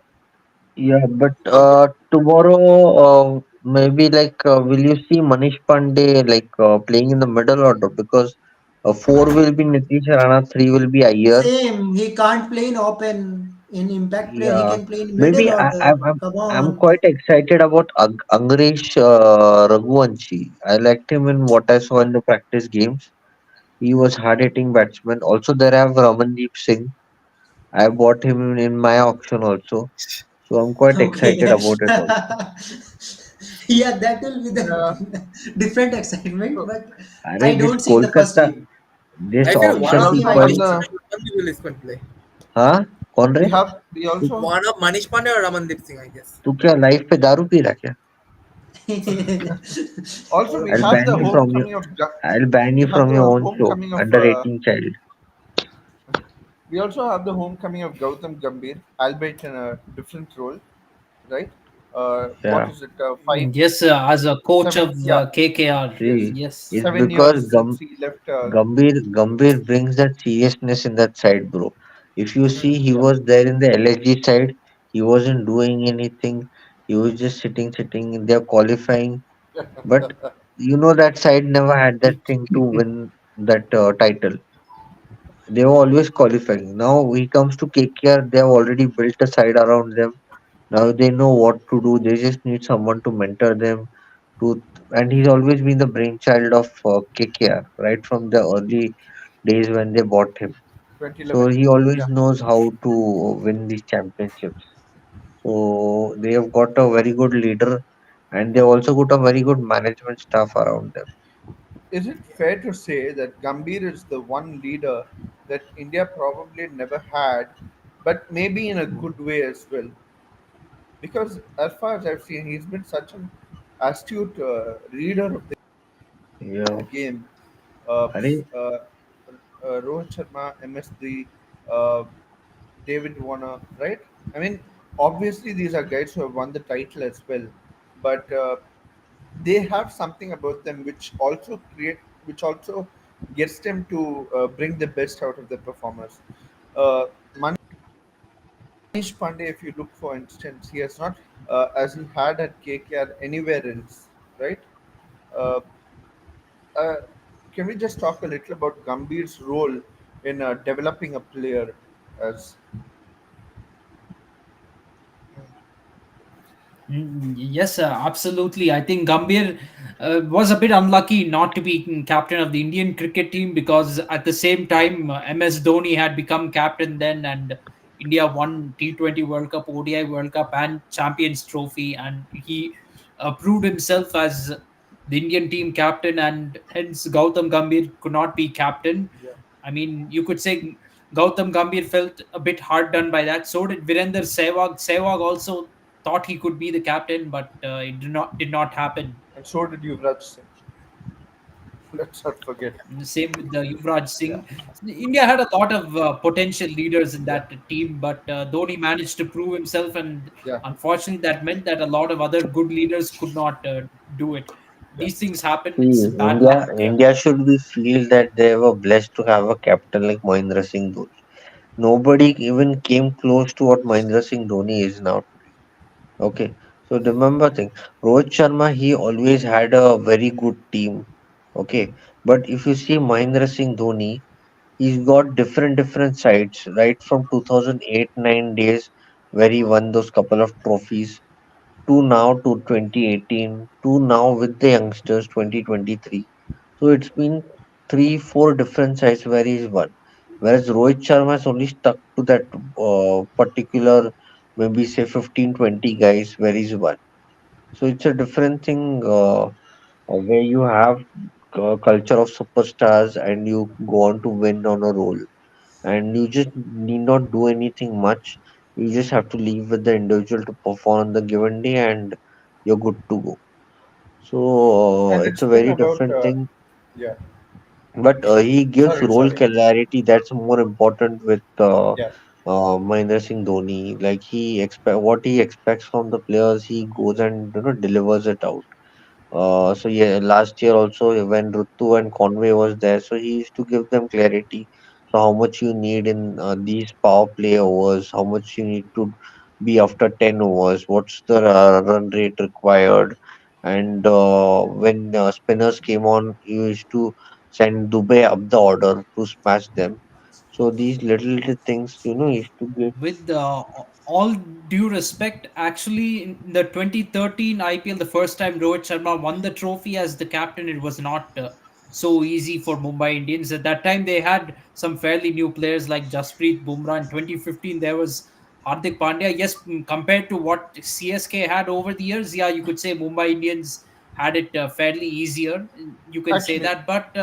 Yeah, but Okay. tomorrow maybe like will you see Manish Pandey like playing in the middle order because four will be Nitish Rana, three will be Iyer. Same, he can't play in open. In impact player, he Yeah, can play in middle maybe order. Come I'm on. quite excited about Angresh Raghuvanshi. I liked him in what I saw in the practice games. He was hard hitting batsman. Also, there I have Ramandeep Singh. I bought him in my auction also, so I'm quite Okay. excited about it also. Yeah, that will be the Yeah. different excitement, So, but Arey, I this don't see in the first Kolkata, game. this I feel we one auction First of also game, I people, have don't see. the Ramandeep will is going to play. हाँ कौन रे? we also One of Manish Pandey or Ramandeep Singh, I guess. तू क्या life पे दारू P रहा क्या? also we I'll have ban the you from your, homecoming of I'll ban you we have from your the own show. homecoming of Under 18 child. we also have the homecoming of Gautam Gambhir, albeit in a different role, right? What Yeah. is it? Yes, as a coach of KKR. See, Yes. it's 7 years because since he left. Gambhir brings that seriousness in that side, bro. If you see, he Yeah. was there in the LSG side. He wasn't doing anything. He was just sitting. They're qualifying, but that side never had that thing to win that title. They were always qualifying. Now he comes to KKR. They have already built a side around them. Now they know what to do. They just need someone to mentor them. And he's always been the brainchild of KKR right from the early days when they bought him. So 2011. he always Yeah. knows how to win these championships. So they have got a very good leader, and they also got a very good management staff around them. Is it fair to say that Gambhir is the one leader that India probably never had, but maybe in a good way as well? Because as far as I've seen, he's been such an astute reader of the Yeah. game. Uh, Are uh, Rohit Sharma, MS3, uh, David Warner, right? I mean, obviously these are guys who have won the title as well, but they have something about them which also gets them to bring the best out of the performers. Uh, Manish Pandey, if you look for instance, he has not, as he had at KKR anywhere else, right? Uh, uh, can we just talk a little about Gambhir's role in developing a player as Yes, absolutely. I think Gambhir was a bit unlucky not to be captain of the Indian cricket team because at the same time, MS Dhoni had become captain then, and India won T20 World Cup, ODI World Cup, and Champions Trophy, and he proved himself as the Indian team captain, and hence Gautam Gambhir could not be captain. yeah. I mean, you could say Gautam Gambhir felt a bit hard done by that. So did Virender Sehwag. Sehwag also thought he could be the captain, but it did not happen. And so did Yuvraj Singh. Let's not forget. And the same with the Yuvraj Yeah, Singh. India had a lot of potential leaders in yeah, that team, but Dhoni managed to prove himself, and yeah, unfortunately, that meant that a lot of other good leaders could not do it. yeah. These things happen. It's See, bad India, luck. India should be feel that they were blessed to have a captain like Mahendra Singh Dhoni. Nobody even came close to what Mahendra Singh Dhoni is now today. Okay, so remember thing, Rohit Sharma, he always had a very good team. Okay, but if you see Mahendra Singh Dhoni, he's got different sides right from 2008-9 days where he won those couple of trophies to now to 2018 to now with the youngsters 2023. So it's been 3 4 different sides where he's won. Whereas Rohit Sharma has only stuck to that particular maybe say 15 20 guys where he's won. So it's a different thing where you have culture of superstars and you go on to win on a roll, and you just need not do anything much. You just have to leave with the individual to perform on the given day, and you're good to go. So And it's it's a been very about, different thing. yeah. But he gives Sorry, role sorry. clarity that's more important with Yeah, Mahendra Singh Dhoni. Like he expect what he expects from the players, he goes and delivers it out. So yeah, last year also when Rutu and Conway was there, so he used to give them clarity. So how much you need in these power play overs, how much you need to be after 10 overs, what's the run rate required, and when spinners came on, you used to send Dubey up the order to smash them. So these little things, he used to give. With all due respect, actually, in the 2013 IPL, the first time Rohit Sharma won the trophy as the captain, it was not so easy for Mumbai Indians. At that time, they had some fairly new players like Jasprit Bumrah. In 2015, there was Hardik Pandya. Yes, compared to what CSK had over the years, yeah, you could say Mumbai Indians had it fairly easier. You can say actually, that, but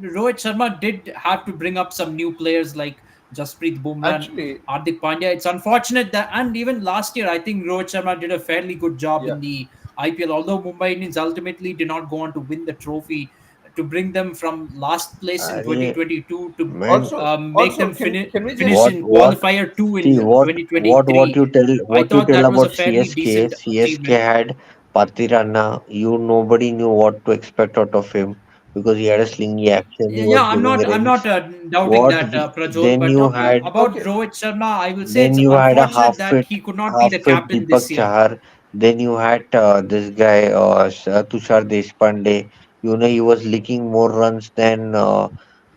Rohit Sharma did have to bring up some new players like Jasprit Bumrah, actually, Hardik Pandya. It's unfortunate that, and even last year, I think Rohit Sharma did a fairly good job yeah. in the IPL. Although Mumbai Indians ultimately did not go on to win the trophy, to bring them from last place in Arey, 2022 to man, Also, make also, them can we finish just, what in what qualifier two See in what 2023. I you thought tell that was a about fairly CSK. decent CSK achievement. had Patirana. Nobody knew what to expect out of him because he had a slingy action. He Yeah, was giving I'm not rings. doubting What that, Prajol. then But you had about okay, Rohit Sharma, I will say then it's you had a unfortunate that he could not be half the fit captain Deepak this year. Chahar. Then you had this guy Tushar Deshpande. He was leaking more runs than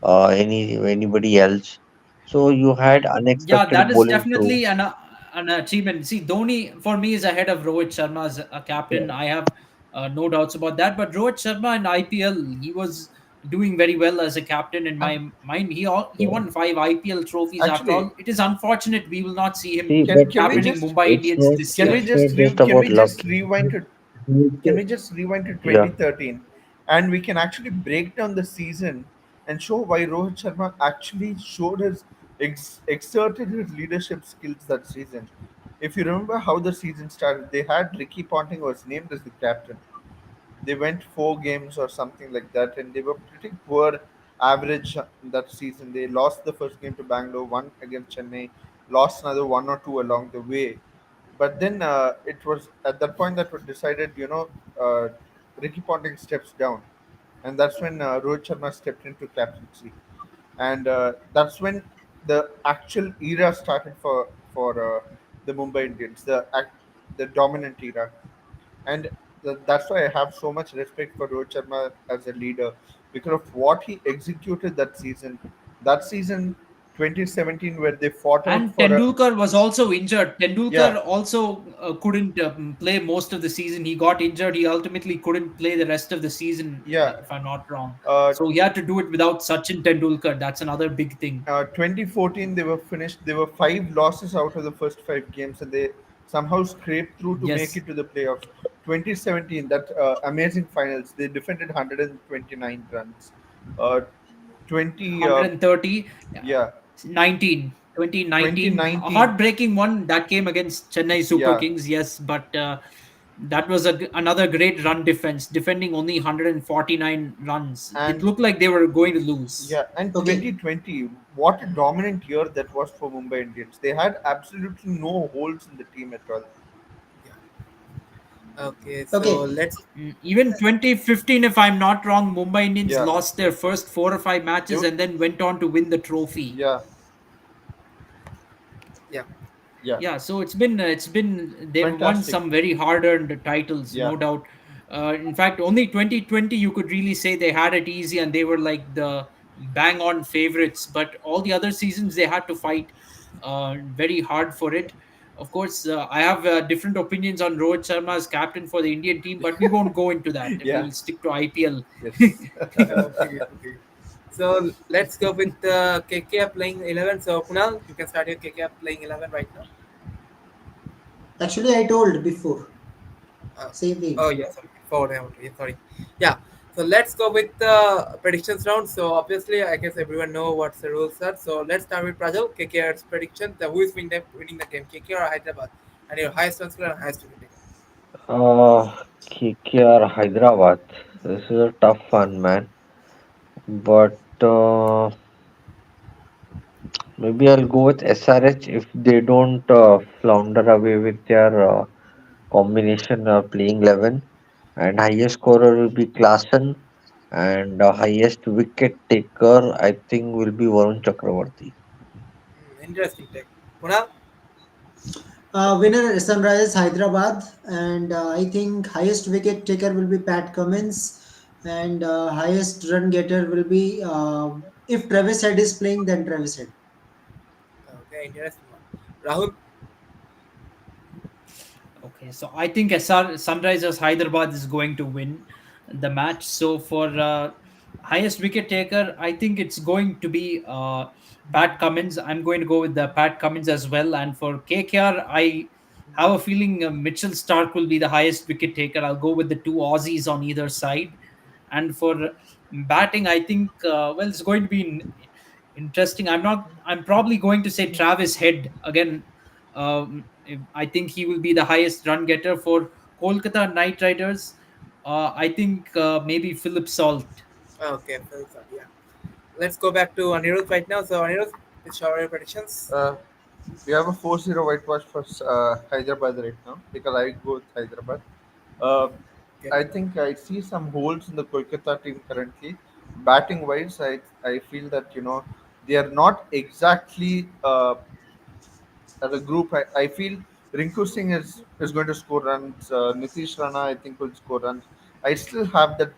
anybody else. So you had Yeah, unexpected that is bowling through. definitely an achievement. See, Dhoni for me is ahead of Rohit Sharma as a Yeah, captain. I have no doubts about that. But Rohit Sharma in IPL, he was doing very well as a captain in and my mind. He yeah. won 5 IPL trophies. After actually, all, it is unfortunate we will not see him See, but can we captaining just, Mumbai it's Indians not this can year. we it's not just just can about we luck. just rewind to can we just rewind to Yeah, 2013 and we can actually break down the season and show why Rohit Sharma actually showed his exerted his leadership skills that season. If you remember how the season started, they had Ricky Ponting was named as the captain. They went 4 games or something like that, and they were pretty poor. average that season. They lost the first game to Bangalore, won against Chennai, lost another one or two along the way. But then it was at that point that was decided, Ricky Ponting steps down, and that's when Rohit Sharma stepped into captaincy, and that's when the actual era started for the Mumbai Indians, the dominant era, and that's why I have so much respect for Rohit Sharma as a leader because of what he executed that season. That season, 2017, where they fought out And for a Tendulkar was also injured. yeah, Tendulkar also couldn't play most of the season. He got injured. He ultimately couldn't play the rest of the season, yeah. if I'm not wrong. Uh, So he had to do it without Sachin Tendulkar. That's another big thing. 2014 they were finished. They were five losses out of the first five games, and they somehow scraped through to make Yes, it to the playoffs. 2017, that amazing finals, they defended 129 runs. Uh, 20 130, yeah, 19, 2019, a 2019 heartbreaking one that came against Chennai Super yeah, Kings. Yes, but that was another great run defense, defending only 149 runs. It and looked like they were going to lose. yeah, and Okay, 2020, what a dominant year that was for Mumbai Indians. They had absolutely no holes in the team at all. Yeah. Okay, so okay. let's. Even 2015, if I'm not wrong, Mumbai Indians Yeah, lost their first 4 or 5 they matches were, and then went on to win the trophy. yeah, Yeah. yeah, Yeah, so it's been they've won fantastic. some very hard-earned titles, Yeah, no doubt. In fact, only 2020 you could really say they had it easy and they were like the bang-on favorites. But all the other seasons they had to fight very hard for it. Of course, I have different opinions on Rohit Sharma as captain for the Indian team, but we won't go into that. yeah, We'll stick to IPL. yes. Okay. Okay. So let's go with KKR playing 11. So Kunal, you can start your KKR playing 11 right now. Actually, I told before. Uh, Same thing. oh yeah, sorry. Forward. Yeah, sorry. Yeah. So let's go with the predictions round. So obviously, I guess everyone know what the rules are. So let's start with Prajal. KKR's prediction. The who is winning the game? KKR or Hyderabad? And your highest run scorer and highest wicket taker. KKR Hyderabad. This is a tough one, man. But maybe I'll go with SRH if they don't flounder away with their combination playing 11. And highest scorer will be Klassen. And highest wicket taker, I think, will be Varun Chakravarti. Interesting take. Kunal. Winner Sunrisers Hyderabad, and I think highest wicket taker will be Pat Cummins, and highest run getter will be if Travis Head is playing, then Travis Head. Okay, interesting one. Rahul. Okay, so I think Sunrisers Hyderabad is going to win the match. So for highest wicket taker, I think it's going to be Pat Cummins. I'm going to go with the Pat Cummins as well. And for KKR, I have a feeling Mitchell Stark will be the highest wicket taker. I'll go with the two Aussies on either side. And for batting, I think it's going to be interesting. I'm probably going to say Travis Head again. I think he will be the highest run getter for Kolkata Knight Riders. I think maybe Philip Salt. Okay, well, sorry, yeah. Let's go back to Anirudh right now. So Anirudh, which are your predictions? uh, we have a 4-0 whitewash for Hyderabad right now because I go with Hyderabad. Uh, Okay. I think I see some holes in the Kolkata team currently. Batting wise, I feel that they are not exactly as a group. I feel Rinku Singh is going to score runs. Nitish Rana I think will score runs. I still have that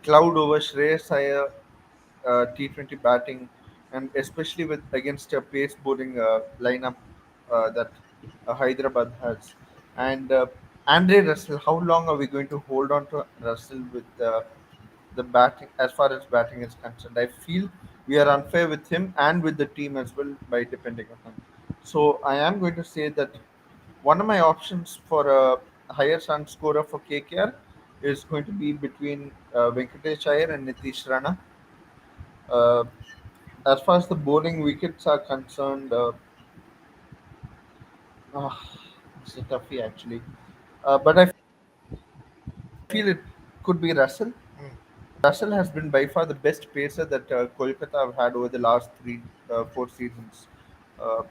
cloud over Shreyas Iyer T20 batting, and especially with against a pace bowling lineup that Hyderabad has. And Andre Russell, how long are we going to hold on to Russell with the batting as far as batting is concerned? I feel we are unfair with him and with the team as well by depending on him. So I am going to say that one of my options for a higher run scorer for KKR is going to be between Venkatesh Iyer and Nitish Rana. Uh, as far as the bowling wickets are concerned, ah, it's a toughie actually. But I feel it could be Russell. Hmm. Russell has been by far the best pacer that Kolkata have had over the last 4 seasons. Uh,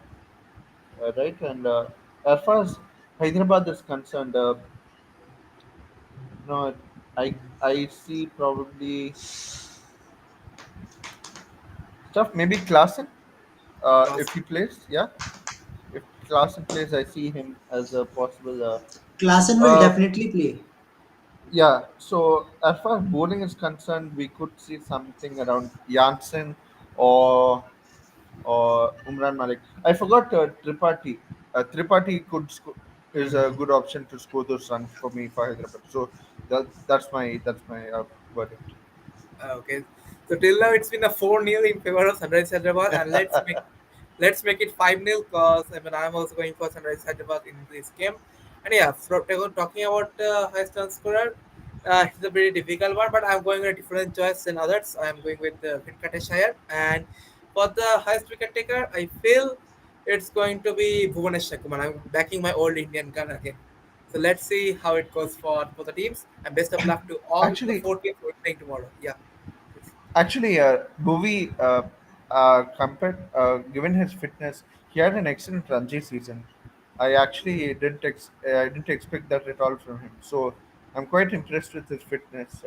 right? And as far as Hyderabad is concerned, no, I see probably stuff. Maybe Klassen, Class. if he plays, yeah. If Klassen plays, I see him as a possible. Klassen will Uh, definitely play. yeah. So as far as bowling is concerned, we could see something around Janssen or Umran Malik. I forgot Tripathi. Tripathi is a good option to score those runs for me for Hyderabad. So that's my verdict. Okay. So till now it's been a 4-0 in favor of Sunrise Hyderabad, and let's make it 5-0 because I mean I'm also going for Sunrise Hyderabad in this game. And yeah, talking about highest run scorer, it's a very difficult one, but I'm going with a different choice than others. I'm going with Venkateshayar, and for the highest wicket taker, I feel it's going to be Bhuvanesh Kumar. I'm backing my old Indian gun again. So let's see how it goes for the teams, and best of luck to all the Actually, four teams who are playing tomorrow. Yeah. Actually, Bhuvi, given his fitness, he had an excellent Ranji season. I didn't expect that at all from him. So I'm quite impressed with his fitness.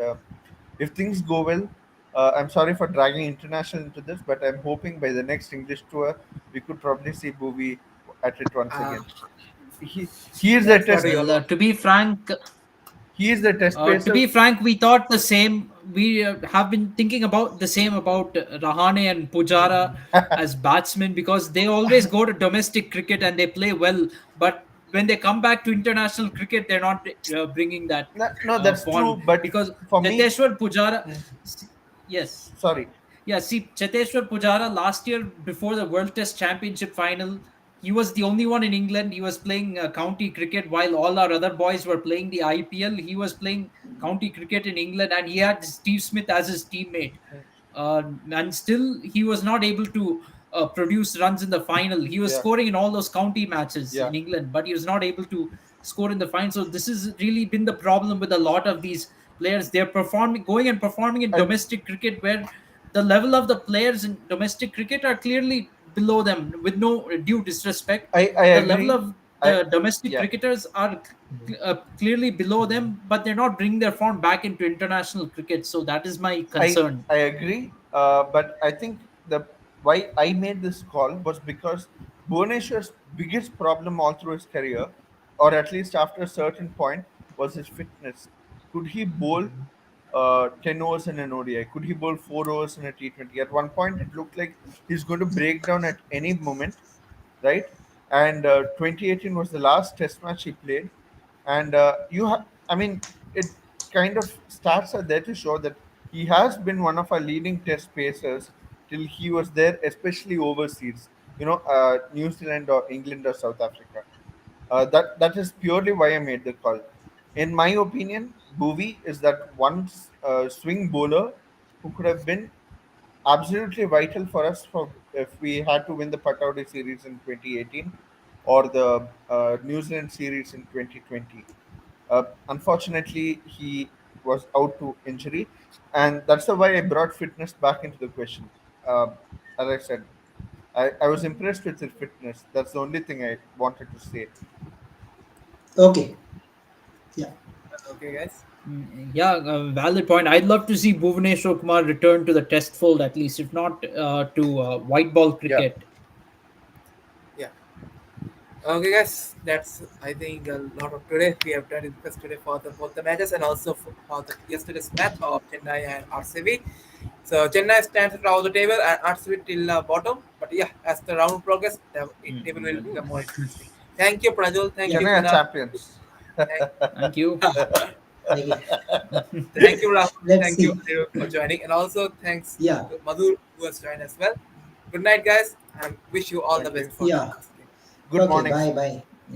If things go well, I'm sorry for dragging international into this, but I'm hoping by the next English tour we could probably see Bhuvi at it once Uh, again. He is the that's what test we all Well, want. to pacer. be frank, we thought the same. We have been thinking about the same about Rahane and Pujara as batsmen because they always go to domestic cricket and they play well. But when they come back to international cricket, they're not bringing that No, no, that's form true. But because for me, Cheteshwar Pujara. mm, Yes. sorry. Yeah, see, Cheteshwar Pujara last year before the World Test Championship final, he was the only one in England. He was playing county cricket while all our other boys were playing the IPL. He was playing county cricket in England and he had Steve Smith as his teammate. And still, he was not able to produce runs in the final. He was Yeah, scoring in all those county matches yeah. in England, but he was not able to score in the final. So, this has really been the problem with a lot of these players. They're going and performing in I domestic cricket where the level of the players in domestic cricket are clearly below them with no due disrespect. I The level agree. of I the domestic Yeah. cricketers are clearly below them, but they're not bringing their form back into international cricket, so that is my concern. I agree. But I think the why I made this call was because Bhuvaneshwar's biggest problem all through his career, or at least after a certain point, was his fitness. Could he bowl 10 overs in an ODI? Could he bowl 4 overs in a T20? At one point, it looked like he's going to break down at any moment, right? And 2018 was the last Test match he played, and I mean, it kind of stats are there to show that he has been one of our leading Test pacers till he was there, especially overseas. New Zealand or England or South Africa. That is purely why I made the call. In my opinion, Bhuvi is that one swing bowler who could have been absolutely vital for us for if we had to win the Pataudi series in 2018 or the New Zealand series in 2020. Unfortunately, he was out to injury, and that's the why I brought fitness back into the question. As I said, I was impressed with his fitness. That's the only thing I wanted to say. Okay. Yeah. Okay, guys. Yeah, valid point. I'd love to see Bhuvaneshwar Kumar return to the test fold at least, if not to white ball Yeah. cricket. Yeah. Okay, guys. That's I think a lot of today. We have done discussed today for both the matches and also for the yesterday's match of Chennai and RCB. So Chennai stands at the top of the table and RCB till bottom. But yeah, as the round progress, the table will become more interesting. Thank you, Prajul. Thank Yeah. you, Chennai are Kunal. champions. Thank, Thank you. Okay. thank you, Rahul. Let's Thank you, see. Anirudh, for joining, and also thanks Yeah. to Madhur who has joined as well. Good night, guys, and wish you all the Thank you. best for the Yeah. next game. Good Okay. morning. Bye. Bye.